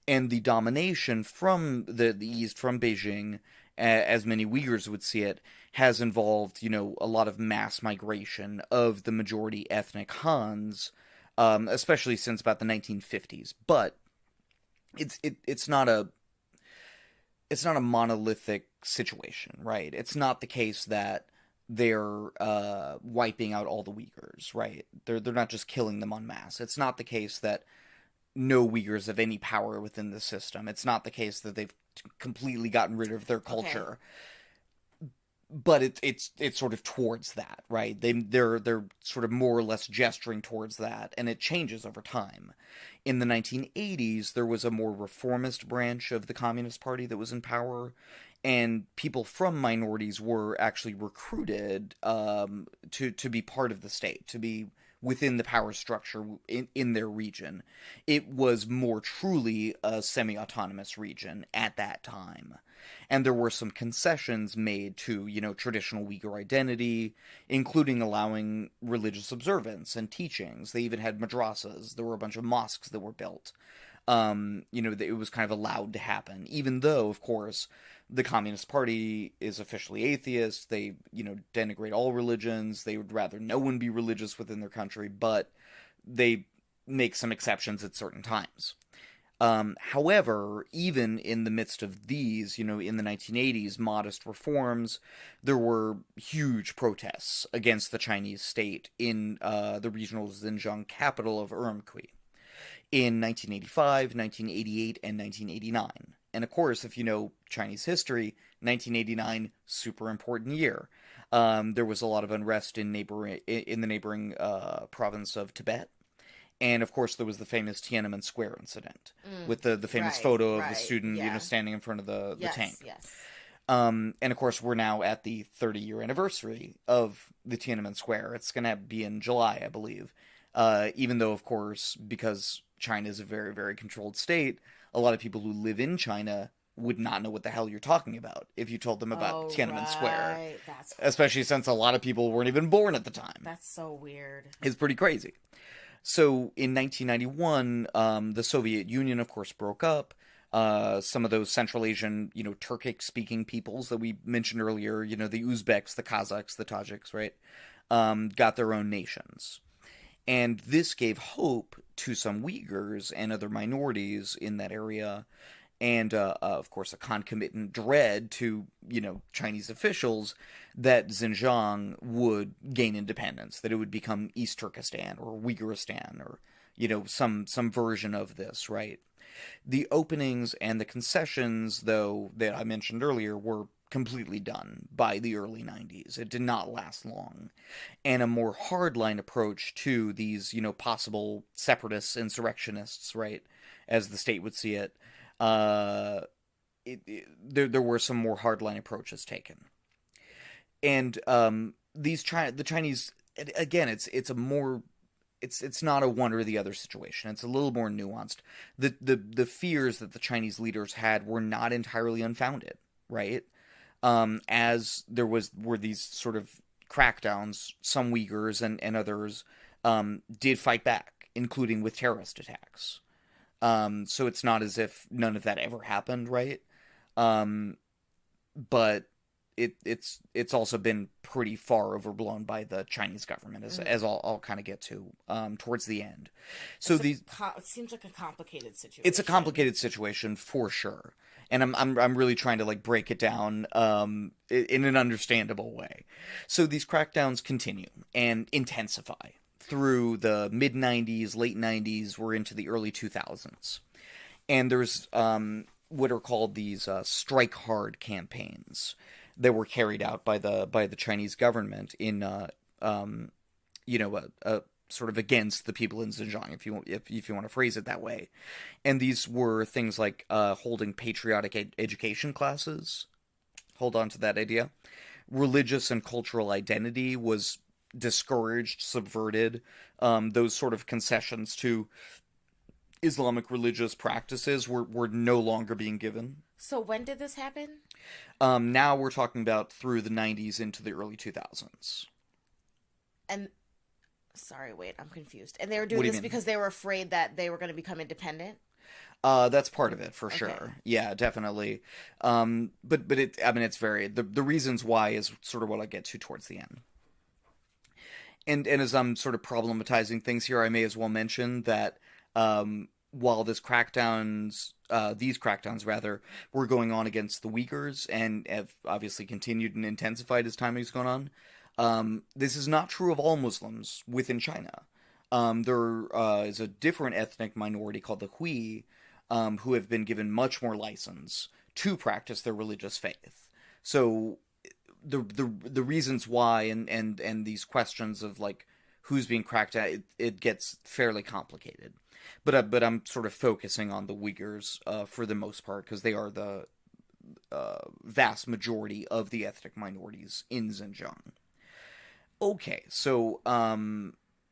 And the domination from the east, from Beijing, as many Uyghurs would see it, has involved, a lot of mass migration of the majority ethnic Hans, especially since about the 1950s. But it's not a monolithic situation, right? It's not the case that they're wiping out all the Uyghurs, right? They're not just killing them en masse. It's not the case that no Uyghurs have any power within the system. It's not the case that they've completely gotten rid of their culture. Okay. But it's sort of towards that, right? They're sort of more or less gesturing towards that, and it changes over time. In the 1980s, there was a more reformist branch of the Communist Party that was in power, and people from minorities were actually recruited to be part of the state, to be within the power structure in their region. It was more truly a semi-autonomous region at that time. And there were some concessions made to, traditional Uyghur identity, including allowing religious observance and teachings. They even had madrasas. There were a bunch of mosques that were built. It was kind of allowed to happen, even though, of course, the Communist Party is officially atheist. They, denigrate all religions. They would rather no one be religious within their country, but they make some exceptions at certain times. However, even in the midst of these, in the 1980s, modest reforms, there were huge protests against the Chinese state in the regional Xinjiang capital of Urumqi in 1985, 1988, and 1989. And of course, if you know Chinese history, 1989, super important year. There was a lot of unrest in the neighboring province of Tibet. And of course, there was the famous Tiananmen Square incident with the famous photo of the student, standing in front of the tank. Yes. And of course, we're now at the 30-year anniversary of the Tiananmen Square. It's going to be in July, I believe. Even though, of course, because China is a very, very controlled state, a lot of people who live in China would not know what the hell you're talking about if you told them about Tiananmen Square. That's especially since a lot of people weren't even born at the time. That's so weird. It's pretty crazy. So in 1991, the Soviet Union, of course, broke up. Some of those Central Asian, Turkic-speaking peoples that we mentioned earlier, the Uzbeks, the Kazakhs, the Tajiks, right, got their own nations. And this gave hope to some Uyghurs and other minorities in that area, and, of course, a concomitant dread to, Chinese officials that Xinjiang would gain independence, that it would become East Turkestan or Uyghuristan or, some version of this, right? The openings and the concessions, though, that I mentioned earlier were completely done by the early 90s. It did not last long. And a more hardline approach to these, possible separatists, insurrectionists, right, as the state would see it, there were some more hardline approaches taken. And the Chinese, again, it's not a one or the other situation. It's a little more nuanced. The fears that the Chinese leaders had were not entirely unfounded, right? As were these sort of crackdowns, some Uyghurs and others did fight back, including with terrorist attacks. So it's not as if none of that ever happened, right? But it's also been pretty far overblown by the Chinese government, as I'll kind of get to towards the end. So it seems like a complicated situation. It's a complicated situation for sure, and I'm really trying to like break it down in an understandable way. So these crackdowns continue and intensify through the mid 90s, late 90s, we're into the early 2000s, and there's what are called these strike hard campaigns that were carried out by the Chinese government in sort of against the people in Xinjiang, if you want to phrase it that way. And these were things like holding patriotic education classes. Hold on to that idea. Religious and cultural identity was discouraged, subverted. Those sort of concessions to Islamic religious practices were no longer being given. So when did this happen? Now we're talking about through the 90s into the early 2000s. And, sorry, wait, I'm confused. And they were doing this because they were afraid that they were going to become independent? That's part of it, for sure. Yeah, definitely. But it's varied. The reasons why is sort of what I get to towards the end. And as I'm sort of problematizing things here, I may as well mention that while these crackdowns were going on against the Uyghurs and have obviously continued and intensified as time has gone on, this is not true of all Muslims within China. There is a different ethnic minority called the Hui, who have been given much more license to practice their religious faith. So the reasons why and these questions of like who's being cracked at, it gets fairly complicated. But I'm sort of focusing on the Uyghurs for the most part because they are the vast majority of the ethnic minorities in Xinjiang. Okay, so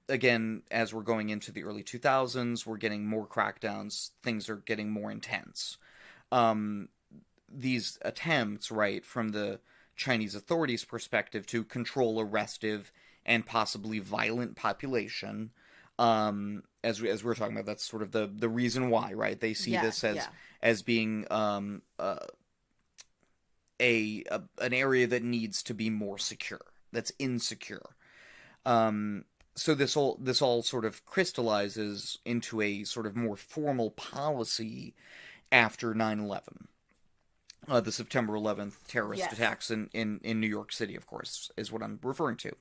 again, as we're going into the early 2000s, we're getting more crackdowns. Things are getting more intense. These attempts, right, from the Chinese authorities' perspective to control a restive and possibly violent population, as we were talking about, that's sort of the reason why, right? They see this as being an area that needs to be more secure, that's insecure. So this all sort of crystallizes into a sort of more formal policy after 9/11. The September 11th terrorist attacks in New York City, of course, is what I'm referring to.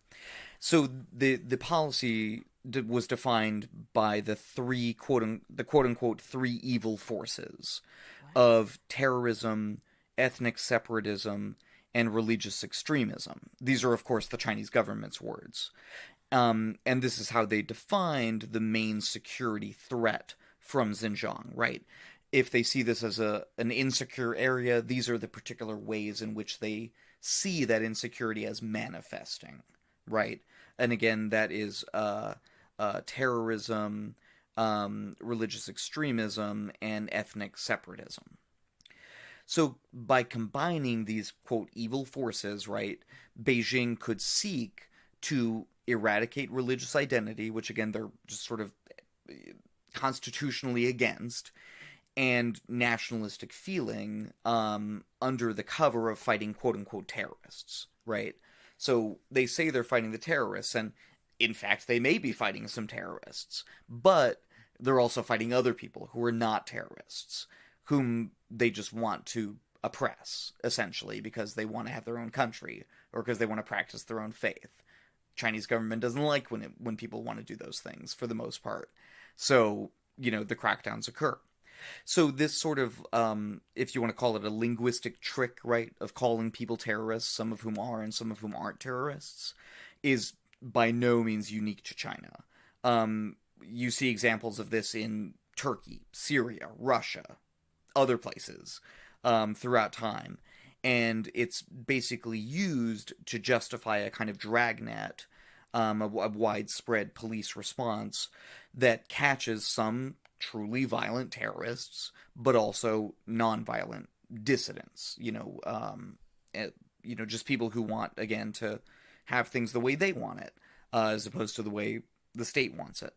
So the policy was defined by the quote unquote three evil forces of terrorism, ethnic separatism, and religious extremism. These are, of course, the Chinese government's words. And this is how they defined the main security threat from Xinjiang, right? If they see this as an insecure area, these are the particular ways in which they see that insecurity as manifesting, right? And again, that is terrorism, religious extremism, and ethnic separatism. So by combining these, quote, evil forces, right, Beijing could seek to eradicate religious identity, which again, they're just sort of constitutionally against, and nationalistic feeling under the cover of fighting quote-unquote terrorists, right? So they say they're fighting the terrorists, and in fact they may be fighting some terrorists, but they're also fighting other people who are not terrorists, whom they just want to oppress, essentially, because they want to have their own country, or because they want to practice their own faith. Chinese government doesn't like when people want to do those things, for the most part. So, the crackdowns occur. So this sort of, if you want to call it a linguistic trick, right, of calling people terrorists, some of whom are and some of whom aren't terrorists, is by no means unique to China. You see examples of this in Turkey, Syria, Russia, other places. throughout time. And it's basically used to justify a kind of dragnet, a widespread police response that catches some truly violent terrorists, but also non-violent dissidents. Just people who want, again, to have things the way they want it, as opposed to the way the state wants it.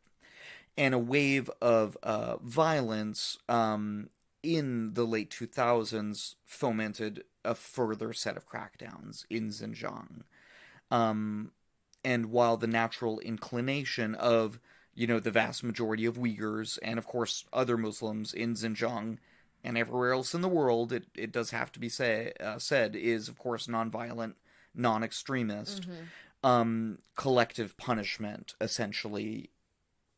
And a wave of violence in the late 2000s fomented a further set of crackdowns in Xinjiang. And while the natural inclination of, the vast majority of Uyghurs and, of course, other Muslims in Xinjiang and everywhere else in the world, it does have to be said, is, of course, nonviolent, non-extremist. Collective punishment, essentially,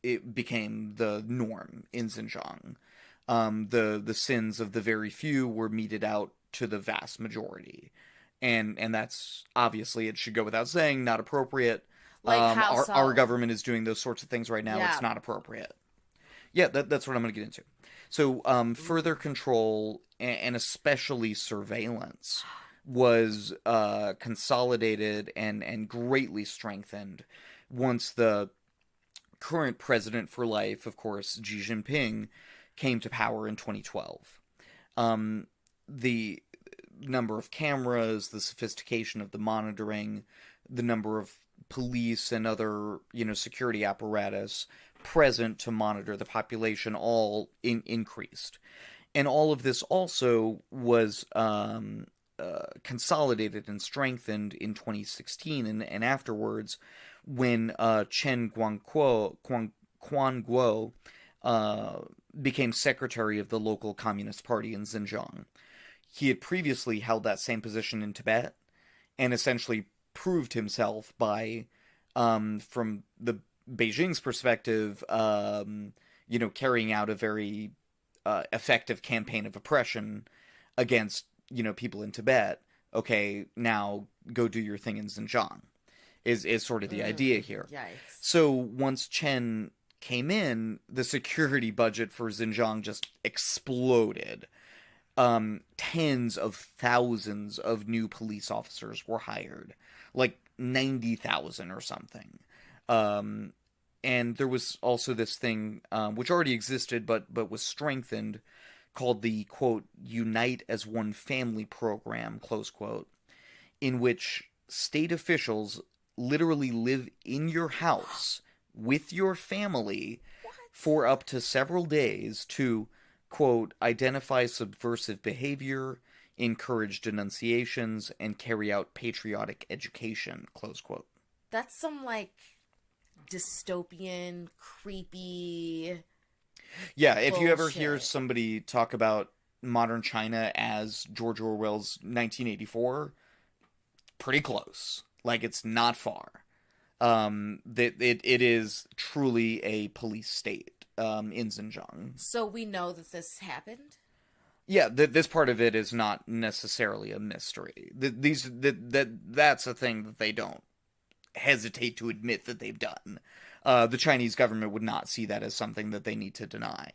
it became the norm in Xinjiang. The sins of the very few were meted out to the vast majority. And that's, obviously, it should go without saying, not appropriate. Like how so? Our government is doing those sorts of things right now. Yeah. It's not appropriate. Yeah, that's what I'm going to get into. So, further control, and especially surveillance, was consolidated and greatly strengthened once the current president for life, of course, Xi Jinping, came to power in 2012. The number of cameras, the sophistication of the monitoring, the number of police and other, security apparatus present to monitor the population all increased. And all of this also was consolidated and strengthened in 2016 and afterwards when Chen Guangguo became secretary of the local Communist Party in Xinjiang. He had previously held that same position in Tibet and essentially proved himself by, from the Beijing's perspective, carrying out a very effective campaign of oppression against, people in Tibet. Okay, now go do your thing in Xinjiang, is sort of the idea here. Yikes. So once Chen came in, the security budget for Xinjiang just exploded. Tens of thousands of new police officers were hired, like 90,000 or something. And there was also this thing, which already existed, but was strengthened, called the, quote, Unite as One Family program, close quote, in which state officials literally live in your house with your family for up to several days to, quote, identify subversive behavior, encourage denunciations, and carry out patriotic education, close quote. That's some, dystopian, creepy... Yeah, if you ever bullshit. hear somebody talk about modern China as George Orwell's 1984, pretty close. It's not far. It is truly a police state in Xinjiang. So we know that this happened? Yeah, this part of it is not necessarily a mystery. That's a thing that they don't hesitate to admit that they've done. The Chinese government would not see that as something that they need to deny.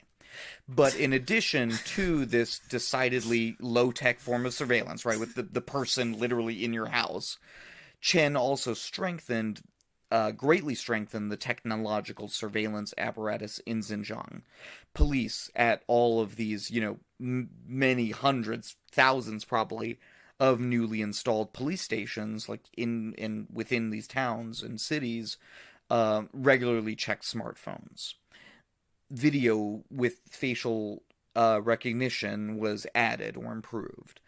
But in addition to this decidedly low-tech form of surveillance, right, with the person literally in your house, Chen also greatly strengthened the technological surveillance apparatus in Xinjiang. Police at all of these, many hundreds, thousands probably, of newly installed police stations, within these towns and cities, regularly check smartphones. Video with facial recognition was added or improved.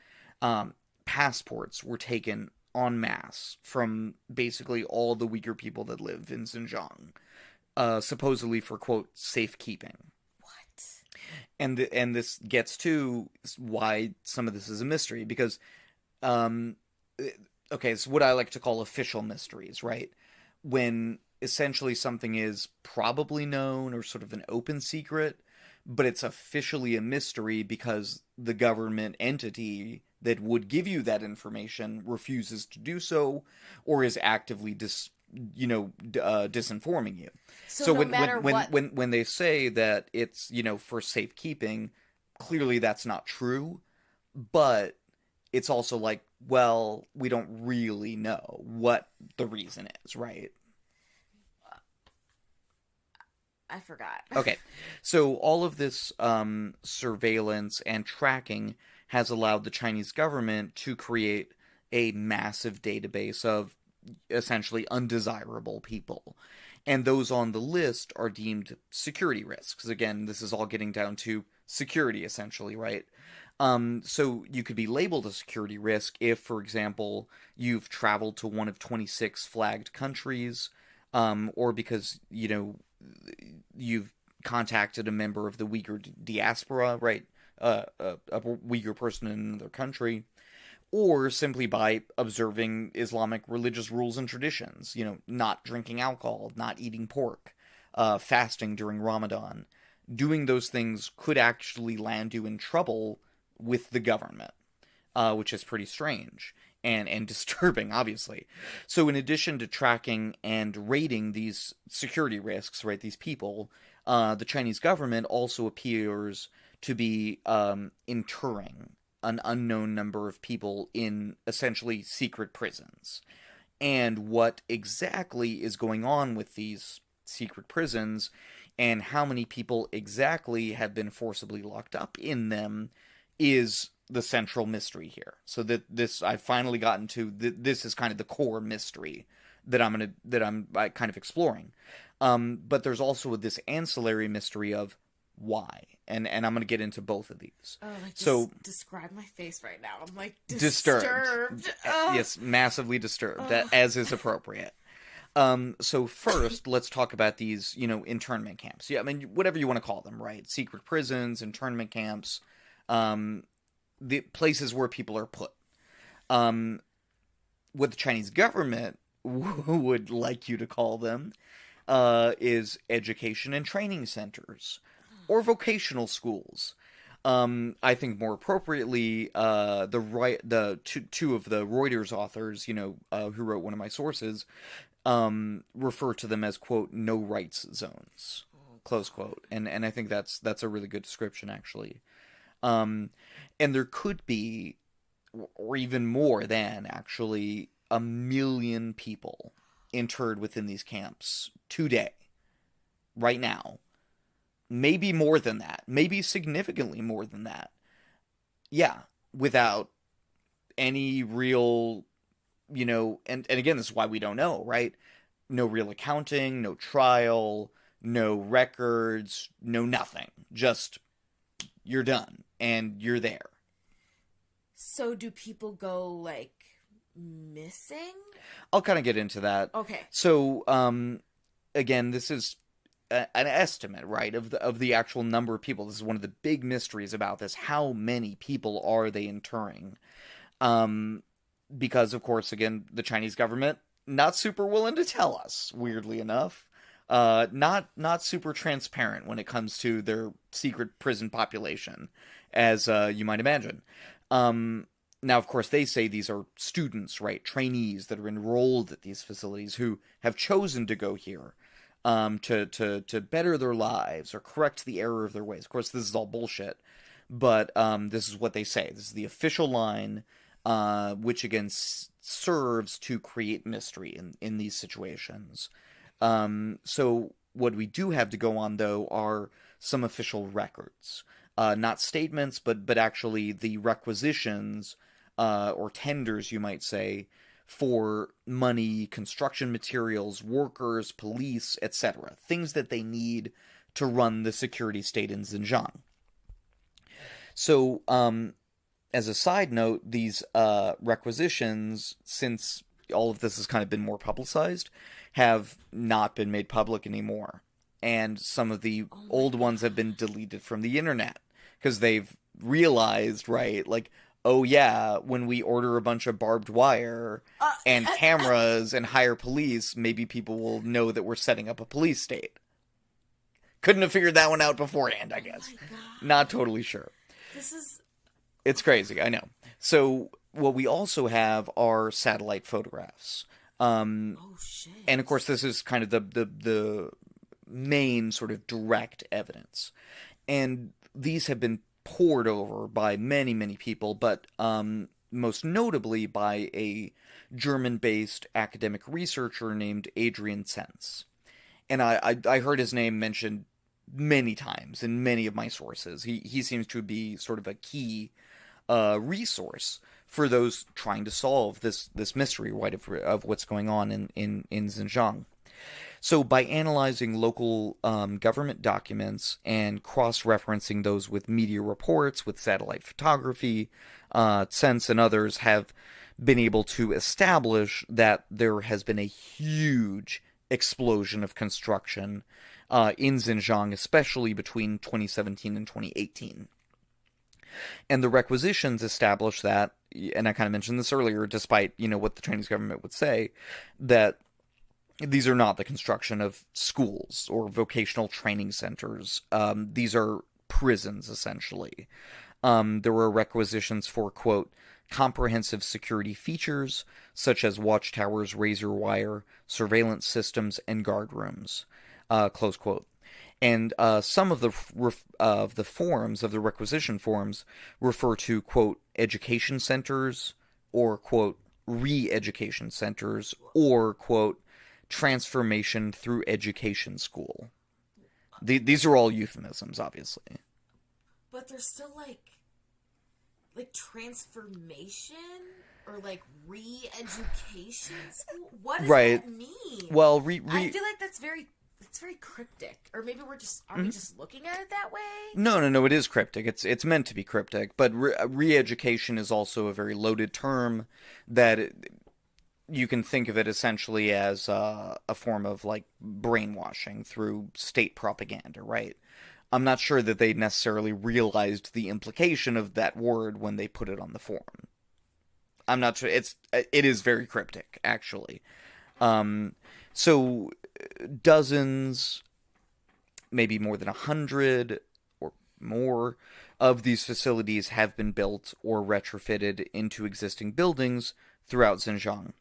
Passports were taken en masse from basically all the Uyghur people that live in Xinjiang, supposedly for, quote, safekeeping. What? And this gets to why some of this is a mystery, because, it's what I like to call official mysteries, right? When essentially something is probably known or sort of an open secret, but it's officially a mystery because the government entity that would give you that information refuses to do so, or is actively disinforming you. So no matter what... when they say that it's, for safekeeping, clearly that's not true. but it's also like, well, we don't really know what the reason is, right? I forgot. Okay, so all of this surveillance and tracking has allowed the Chinese government to create a massive database of essentially undesirable people. And those on the list are deemed security risks. Again, this is all getting down to security, essentially, right? So you could be labeled a security risk if, for example, you've traveled to one of 26 flagged countries, or because, you've contacted a member of the Uyghur diaspora, right? A Uyghur person in another country, or simply by observing Islamic religious rules and traditions, not drinking alcohol, not eating pork, fasting during Ramadan. Doing those things could actually land you in trouble with the government, which is pretty strange and disturbing, obviously. So in addition to tracking and rating these security risks, right, these people, the Chinese government also appears to be interring an unknown number of people in essentially secret prisons. And what exactly is going on with these secret prisons and how many people exactly have been forcibly locked up in them is the central mystery here. So I've finally gotten to this is kind of the core mystery that I'm kind of exploring. But there's also this ancillary mystery of why, and I'm going to get into both of these. Oh, so describe my face right now. I'm like disturbed. Yes, massively disturbed, as is appropriate. So first, let's talk about these, internment camps. Yeah, I mean, whatever you want to call them, right? Secret prisons, internment camps, the places where people are put. What the Chinese government would like you to call them is education and training centers or vocational schools. I think more appropriately, two of the Reuters authors, who wrote one of my sources, refer to them as, quote, no rights zones, close quote. And I think that's a really good description, actually. And there could be, or even more than, actually, 1 million people interred within these camps today, right now. Maybe more than that. Maybe significantly more than that. Yeah, without any real, and again, this is why we don't know, right? No real accounting, no trial, no records, no nothing. Just, you're done, and you're there. So do people go, missing? I'll kind of get into that. Okay. So, again, this is an estimate, right, of the actual number of people. This is one of the big mysteries about this. How many people are they interring? Because, of course, again, the Chinese government, not super willing to tell us, weirdly enough. Not super transparent when it comes to their secret prison population, as you might imagine. Now, of course, they say these are students, right, trainees that are enrolled at these facilities who have chosen to go here to better their lives or correct the error of their ways. Of course, this is all bullshit, but this is what they say. This is the official line, which, again, serves to create mystery in these situations. So what we do have to go on, though, are some official records. Not statements, but actually the requisitions, or tenders, you might say, for money, construction materials, workers, police, etc. Things that they need to run the security state in Xinjiang. So, as a side note, these requisitions, since all of this has kind of been more publicized, have not been made public anymore. And some of the old ones have been deleted from the internet. Because they've realized, right, oh yeah, when we order a bunch of barbed wire and cameras and hire police, maybe people will know that we're setting up a police state. Couldn't have figured that one out beforehand, I guess. Not totally sure. It's crazy, I know. So what we also have are satellite photographs. Oh shit. And of course this is kind of the main sort of direct evidence. And these have been pored over by many, many people, but most notably by a German-based academic researcher named Adrian Zenz. And I heard his name mentioned many times in many of my sources. He seems to be sort of a key resource for those trying to solve this mystery, right, of what's going on in Xinjiang. So by analyzing local government documents and cross-referencing those with media reports, with satellite photography, Zenz and others have been able to establish that there has been a huge explosion of construction in Xinjiang, especially between 2017 and 2018. And the requisitions establish that, and I kind of mentioned this earlier, despite, what the Chinese government would say, that these are not the construction of schools or vocational training centers. These are prisons, essentially. There were requisitions for, quote, comprehensive security features, such as watchtowers, razor wire, surveillance systems, and guard rooms, close quote. And some of the forms, of the requisition forms, refer to, quote, education centers, or, quote, re-education centers, or, quote, transformation through education school. These are all euphemisms, obviously. But there's still, like transformation or, like, re-education school? What does that mean? Well, I feel like that's very cryptic. Or maybe are we just looking at it that way? No, it is cryptic. It's meant to be cryptic, but re-education is also a very loaded term that you can think of it essentially as a form of, like, brainwashing through state propaganda, right? I'm not sure that they necessarily realized the implication of that word when they put it on the form. I'm not sure. It is very cryptic, actually. So dozens, maybe more than 100 or more of these facilities have been built or retrofitted into existing buildings throughout Xinjiang,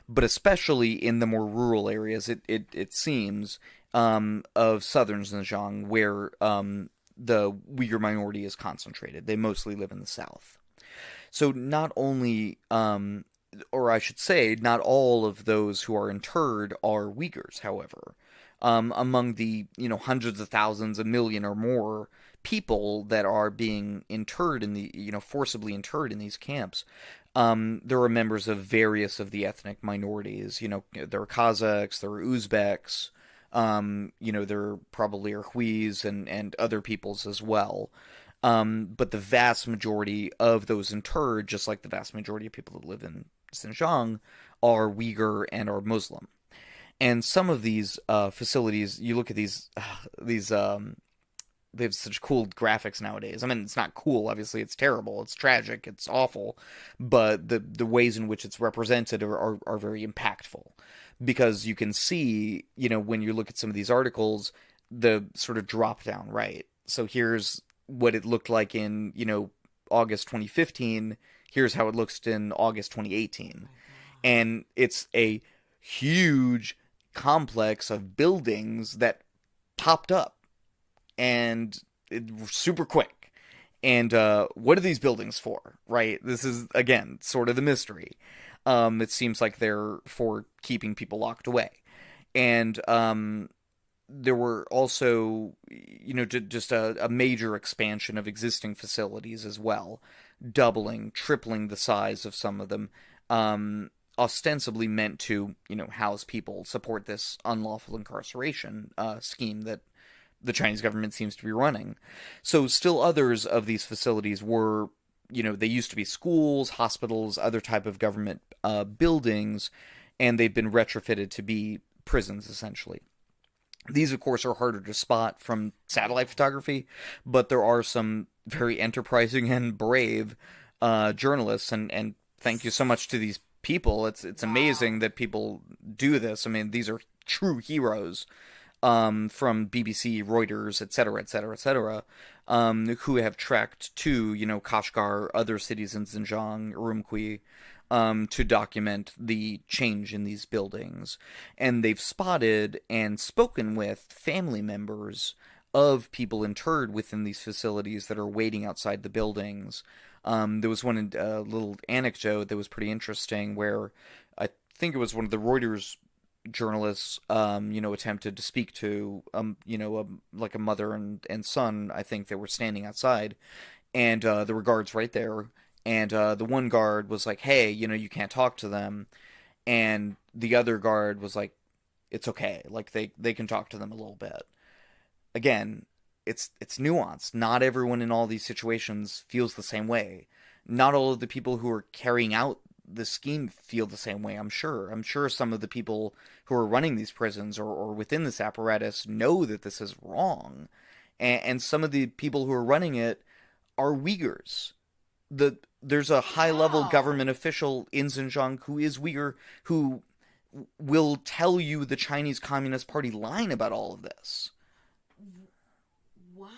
but especially in the more rural areas, it seems, of southern Xinjiang, where the Uyghur minority is concentrated. They mostly live in the south. So not only, or I should say, not all of those who are interred are Uyghurs, however. Among the, hundreds of thousands, a million or more people that are being interred in the, forcibly interred in these camps, there are members of various of the ethnic minorities. There are Kazakhs, there are Uzbeks, there probably are Huis and other peoples as well. But the vast majority of those interred, just like the vast majority of people that live in Xinjiang, are Uyghur and are Muslim. And some of these facilities, you look at these they have such cool graphics nowadays. I mean, it's not cool, obviously. It's terrible. It's tragic. It's awful. But the ways in which it's represented are very impactful. Because you can see, when you look at some of these articles, the sort of drop down, right? So here's what it looked like in, August 2015. Here's how it looks in August 2018. And it's a huge complex of buildings that popped up. And super quick. And what are these buildings for, right? This is, again, sort of the mystery. It seems like they're for keeping people locked away. And there were also, just a major expansion of existing facilities as well. Doubling, tripling the size of some of them. Ostensibly meant to, house people, support this unlawful incarceration scheme that the Chinese government seems to be running. So still others of these facilities were, they used to be schools, hospitals, other type of government buildings, and they've been retrofitted to be prisons, essentially. These, of course, are harder to spot from satellite photography, but there are some very enterprising and brave journalists, and thank you so much to these people. It's amazing that people do this. I mean, these are true heroes. From BBC, Reuters, etc., who have tracked to, Kashgar, other cities in Xinjiang, Urumqi, to document the change in these buildings. And they've spotted and spoken with family members of people interred within these facilities that are waiting outside the buildings. There was one little anecdote that was pretty interesting where I think it was one of the Reuters journalists, attempted to speak to, like a mother and son, I think, that were standing outside, and there were guards right there, and the one guard was like, hey, you can't talk to them, and the other guard was like, it's okay, like, they can talk to them a little bit. Again, it's nuanced. Not everyone in all these situations feels the same way. Not all of the people who are carrying out the scheme feel the same way, I'm sure. I'm sure some of the people who are running these prisons or within this apparatus know that this is wrong. And some of the people who are running it are Uyghurs. There's a high-level government official in Xinjiang who is Uyghur who will tell you the Chinese Communist Party line about all of this. Why?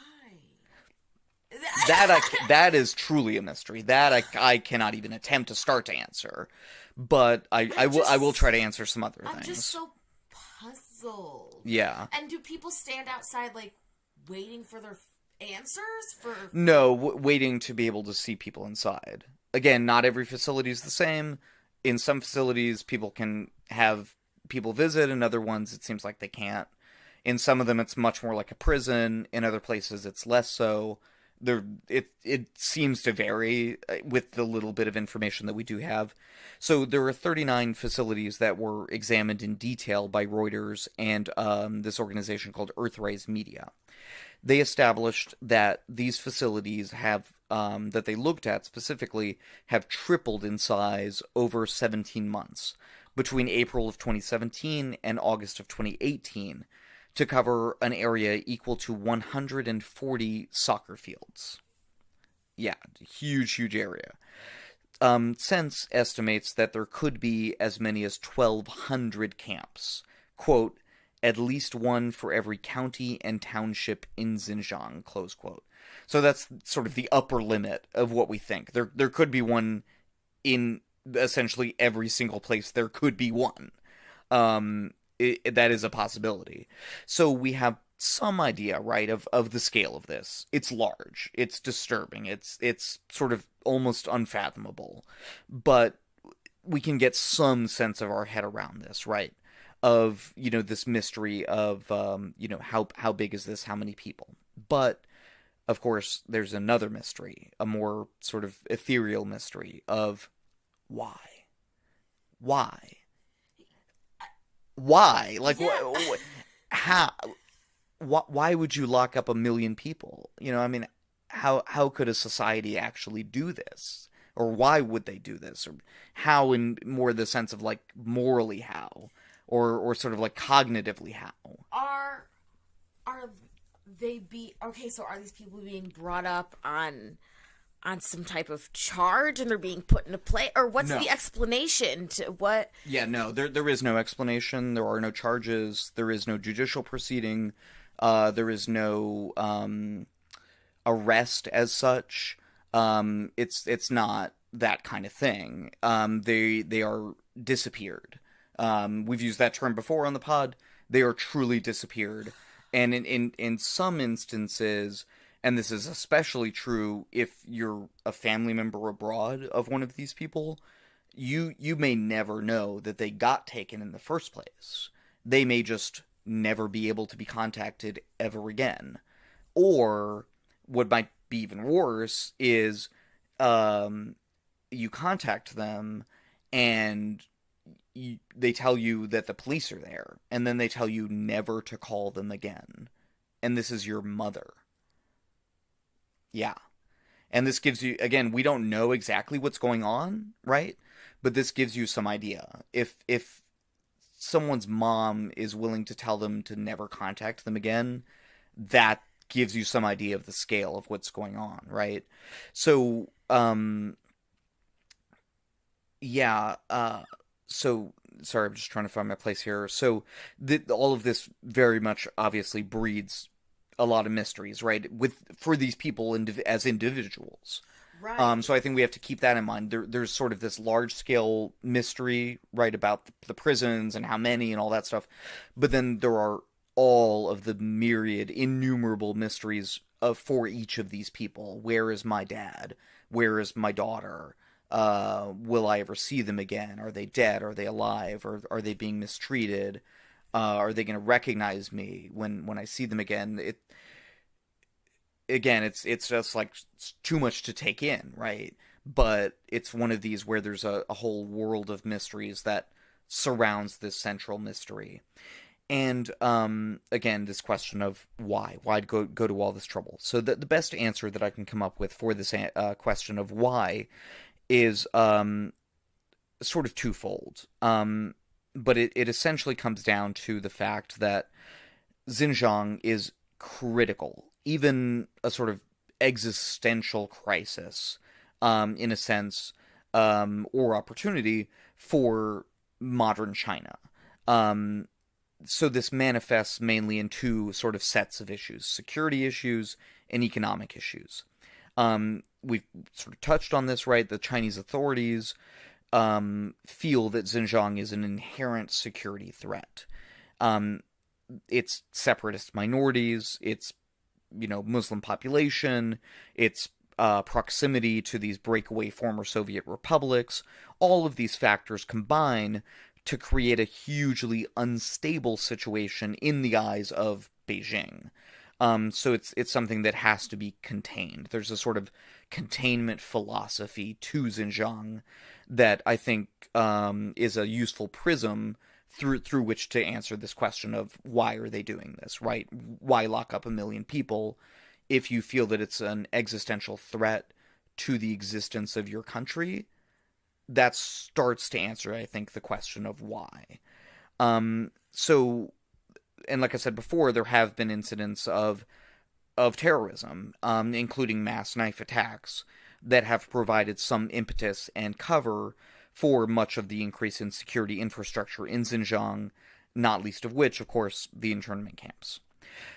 That is truly a mystery. That I cannot even attempt to start to answer. But I will try to answer some other things. I'm just so puzzled. Yeah. And do people stand outside, like, waiting for their answers? No, waiting to be able to see people inside. Again, not every facility is the same. In some facilities, people can have people visit. In other ones, it seems like they can't. In some of them, it's much more like a prison. In other places, it's less so. It seems to vary with the little bit of information that we do have. So there are 39 facilities that were examined in detail by Reuters and this organization called Earthrise Media. They established that these facilities have, that they looked at specifically, have tripled in size over 17 months, between April of 2017 and August of 2018, to cover an area equal to 140 soccer fields. Yeah, huge area. Sense estimates that there could be as many as 1,200 camps. Quote, at least one for every county and township in Xinjiang, close quote. So that's sort of the upper limit of what we think. There could be one in essentially every single place. There could be one. That is a possibility. So we have some idea, right, of the scale of this. It's large. It's disturbing. It's sort of almost unfathomable. But we can get some sense of our head around this, right? Of, this mystery of, how big is this? How many people? But, of course, there's another mystery, a more sort of ethereal mystery of why? Why? Why? Like, how? Why would you lock up 1 million people? How could a society actually do this? Or why would they do this? Or how, in more the sense of, like, morally how? Or sort of, like, cognitively how? Are they so are these people being brought up on some type of charge and they're being put into play? Or what's the explanation to what? Yeah, no, there is no explanation. There are no charges. There is no judicial proceeding. There is no arrest as such. It's not that kind of thing. They are disappeared. We've used that term before on the pod. They are truly disappeared. And in some instances, and this is especially true if you're a family member abroad of one of these people, you may never know that they got taken in the first place. They may just never be able to be contacted ever again. Or, what might be even worse, is you contact them and they tell you that the police are there, and then they tell you never to call them again. And this is your mother. Yeah. And this gives you, again, we don't know exactly what's going on, right? But this gives you some idea. If someone's mom is willing to tell them to never contact them again, that gives you some idea of the scale of what's going on, right? So, so, sorry, I'm just trying to find my place here. So, all of this very much obviously breeds a lot of mysteries, right? For these people as individuals. Right. So I think we have to keep that in mind. There's sort of this large-scale mystery, right, about the prisons and how many and all that stuff. But then there are all of the myriad, innumerable mysteries for each of these people. Where is my dad? Where is my daughter? Will I ever see them again? Are they dead? Are they alive? Or are they being mistreated? Are they going to recognize me when I see them again? It's just like too much to take in, right? But it's one of these where there's a whole world of mysteries that surrounds this central mystery. And again, this question of why go to all this trouble. So the best answer that I can come up with for this question of why is sort of twofold. But it essentially comes down to the fact that Xinjiang is critical, even a sort of existential crisis, in a sense, or opportunity for modern China. So this manifests mainly in two sort of sets of issues: security issues and economic issues. We've sort of touched on this, right? The Chinese authorities feel that Xinjiang is an inherent security threat. It's separatist minorities, it's, Muslim population, it's proximity to these breakaway former Soviet republics. All of these factors combine to create a hugely unstable situation in the eyes of Beijing. So it's something that has to be contained. There's a sort of containment philosophy to Xinjiang that I think is a useful prism through which to answer this question of why are they doing this, right? Why lock up 1 million people if you feel that it's an existential threat to the existence of your country? That starts to answer, I think, the question of why. So, and like I said before, there have been incidents of terrorism, including mass knife attacks, that have provided some impetus and cover for much of the increase in security infrastructure in Xinjiang, not least of which, of course, the internment camps.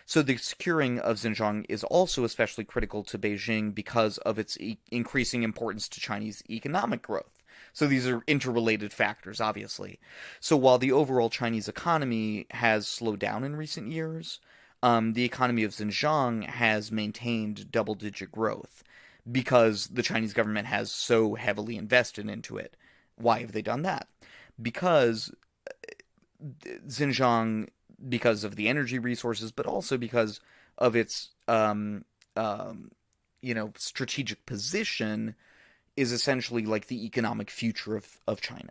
So the securing of Xinjiang is also especially critical to Beijing because of its increasing importance to Chinese economic growth. So these are interrelated factors, obviously. So while the overall Chinese economy has slowed down in recent years, the economy of Xinjiang has maintained double-digit growth because the Chinese government has so heavily invested into it. Why have they done that? Because Xinjiang, because of the energy resources, but also because of its, strategic position, is essentially like the economic future of China.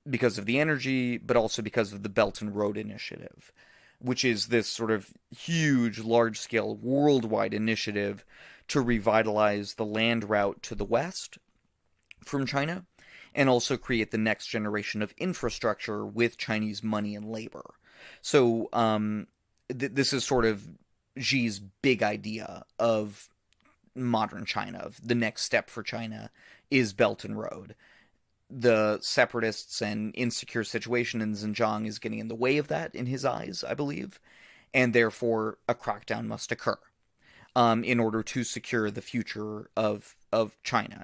Because of the energy, but also because of the Belt and Road Initiative, which is this sort of huge, large-scale, worldwide initiative to revitalize the land route to the west from China, and also create the next generation of infrastructure with Chinese money and labor. So this is sort of Xi's big idea of modern China. The next step for China is Belt and Road. The separatists and insecure situation in Xinjiang is getting in the way of that in his eyes, I believe, and therefore a crackdown must occur in order to secure the future of China.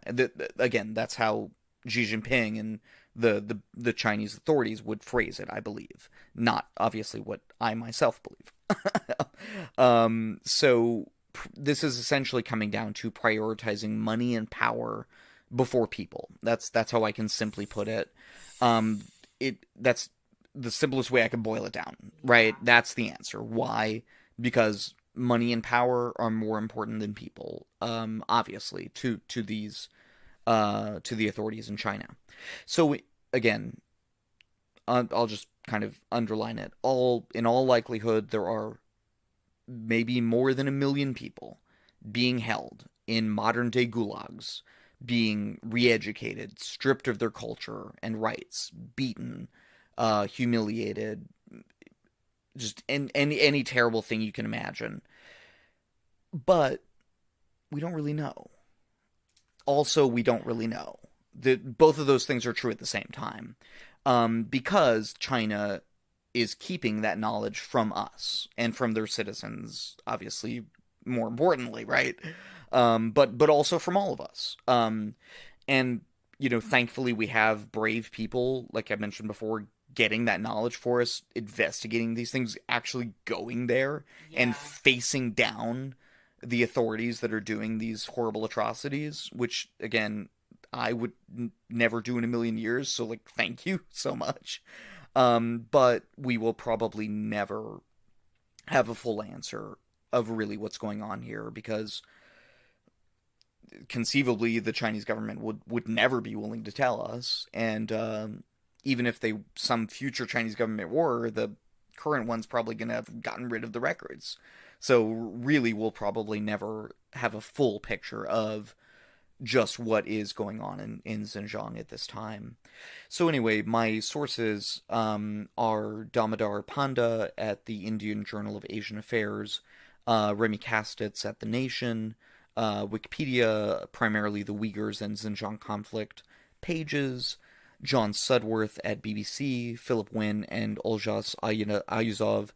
Again, that's how Xi Jinping and the Chinese authorities would phrase it, I believe. Not obviously what I myself believe. So this is essentially coming down to prioritizing money and power before people. That's how I can simply put it. That's the simplest way I can boil it down, right? That's the answer. Why? Because money and power are more important than people, obviously, to the authorities in China. So again, I'll just kind of underline it. In all likelihood, there are maybe more than 1 million people being held in modern-day gulags, being re-educated, stripped of their culture and rights, beaten, humiliated, just any terrible thing you can imagine. But we don't really know. Also, we don't really know. Both of those things are true at the same time. Because China is keeping that knowledge from us and from their citizens, obviously, more importantly, right? But also from all of us. And, thankfully we have brave people, like I mentioned before, getting that knowledge for us, investigating these things, actually going there and facing down the authorities that are doing these horrible atrocities, which, again, I would never do in a million years, so, like, thank you so much. But we will probably never have a full answer of really what's going on here, because conceivably the Chinese government would never be willing to tell us, and even if some future Chinese government were, the current one's probably going to have gotten rid of the records. So really we'll probably never have a full picture of just what is going on in Xinjiang at this time. So anyway, my sources are Damodar Panda at the Indian Journal of Asian Affairs, Remy Castitz at The Nation, Wikipedia, primarily the Uyghurs and Xinjiang conflict pages, John Sudworth at BBC, Philip Wynn and Oljas Ayuzov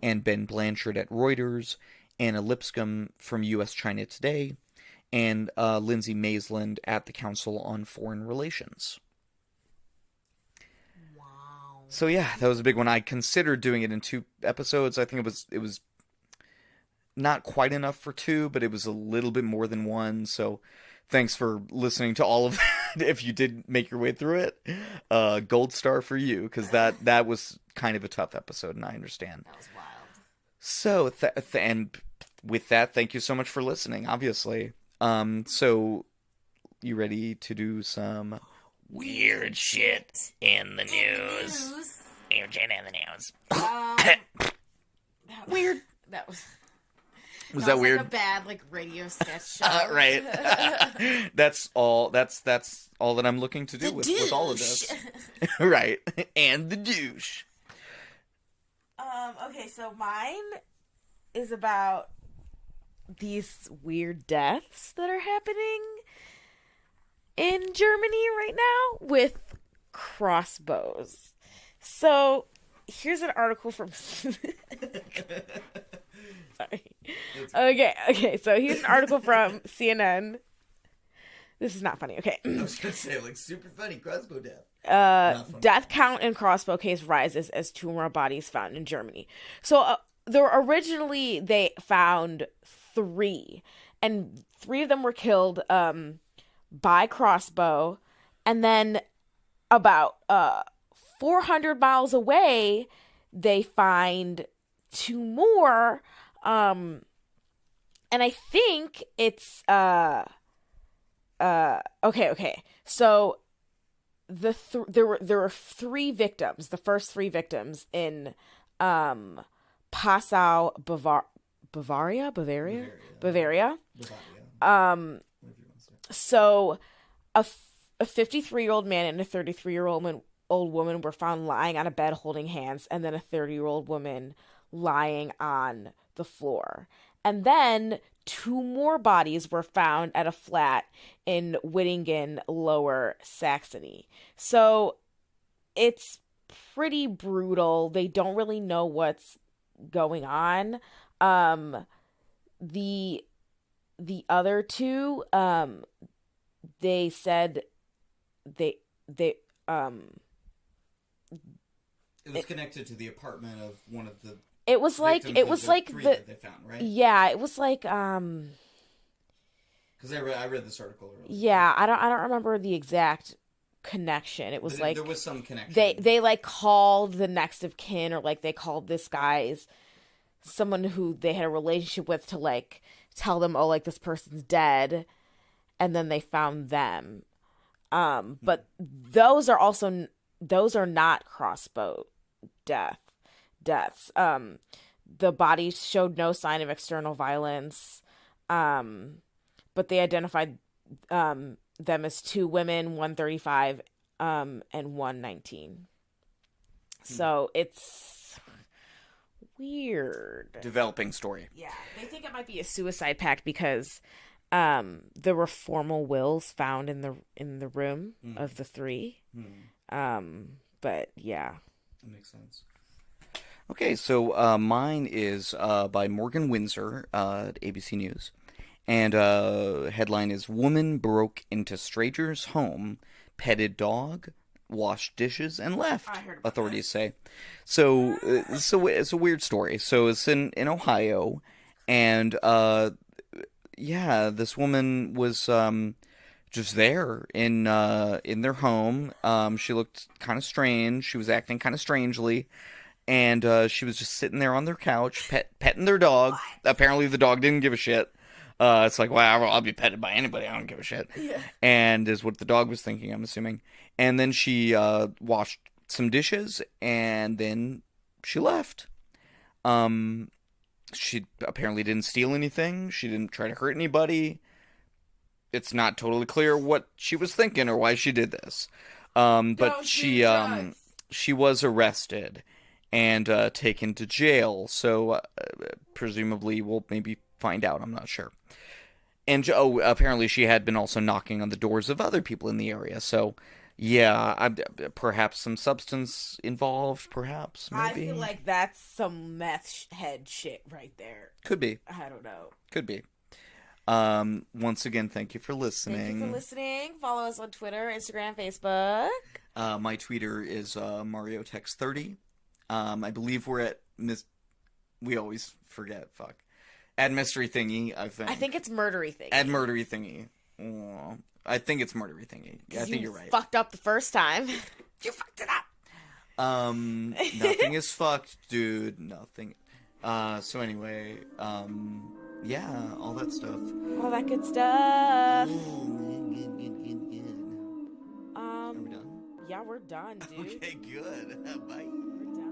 and Ben Blanchard at Reuters, Anna Lipscomb from US China Today, and Lindsay Maisland at the Council on Foreign Relations. Wow. So yeah, that was a big one. I considered doing it in 2 episodes. I think it was not quite enough for 2, but it was a little bit more than 1, so thanks for listening to all of that. If you did make your way through it, gold star for you, because that was kind of a tough episode, and I understand. That was wild. So, and with that, thank you so much for listening, obviously. So, you ready to do some weird shit in the news? Weird shit in the news. Weird. That was... Was that weird? Like a bad radio sketch show. Right. That's all that I'm looking to do with all of this. Right. And the douche. Okay, so mine is about these weird deaths that are happening in Germany right now with crossbows. So here's an article from Sorry. Okay, so here's an article from CNN. This is not funny, okay. I was going to say, super funny crossbow death. Death count in crossbow case rises as 2 more bodies found in Germany. So originally they found 3, and 3 of them were killed by crossbow, and then about 400 miles away they find 2 more. And I think it's, okay. So there were 3 victims, the first 3 victims in, Passau, Bavaria. So a 53-year-old man and a 33-year-old woman were found lying on a bed holding hands, and then a 30-year-old woman lying on the floor. And then 2 more bodies were found at a flat in Wittingen, Lower Saxony. So it's pretty brutal. They don't really know what's going on. The other 2, they said they it was connected to the apartment of one of the It was like the 3 that they found, right? Yeah, it was like because I read this article earlier. Yeah, I don't remember the exact connection. It was there was some connection. They called the next of kin, or they called this guy's someone who they had a relationship with to tell them, oh, this person's dead, and then they found them. But those are not crossbow deaths. The bodies showed no sign of external violence, but they identified them as 2 women, 135 and 119. So it's weird. Developing story. Yeah, they think it might be a suicide pact because there were formal wills found in the room of the 3. But yeah, that makes sense. Okay, so mine is by Morgan Windsor at ABC News, and headline is "Woman Broke into Stranger's Home, Petted Dog, washed dishes, and left, I heard about authorities this. say. So it's a weird story. So it's in Ohio, and this woman was just there in their home. She looked kind of strange. She was acting kind of strangely. And she was just sitting there on their couch, petting their dog. What? Apparently the dog didn't give a shit. It's like, wow, I'll be petted by anybody. I don't give a shit. Yeah. And is what the dog was thinking, I'm assuming. And then she washed some dishes, and then she left. She apparently didn't steal anything. She didn't try to hurt anybody. It's not totally clear what she was thinking or why she did this. But she was arrested and taken to jail. So presumably we'll maybe find out. I'm not sure. And apparently she had been also knocking on the doors of other people in the area. So yeah, perhaps some substance involved. Perhaps maybe. I feel like that's some meth head shit right there. Could be. I don't know. Could be. Once again, thank you for listening. Follow us on Twitter, Instagram, Facebook. My Twitter is MarioTex30. I believe we're at we always forget. Fuck. At Mystery Thingy, I think. I think it's Murdery Thingy. At Murdery Thingy. Oh, I think it's Murdery Thingy. I think you're right. Fucked up the first time. You fucked it up. Nothing is fucked, dude. Nothing. So anyway, yeah, all that stuff. All that good stuff. Are we done? Yeah, we're done, dude. Okay, good. Bye. We're done.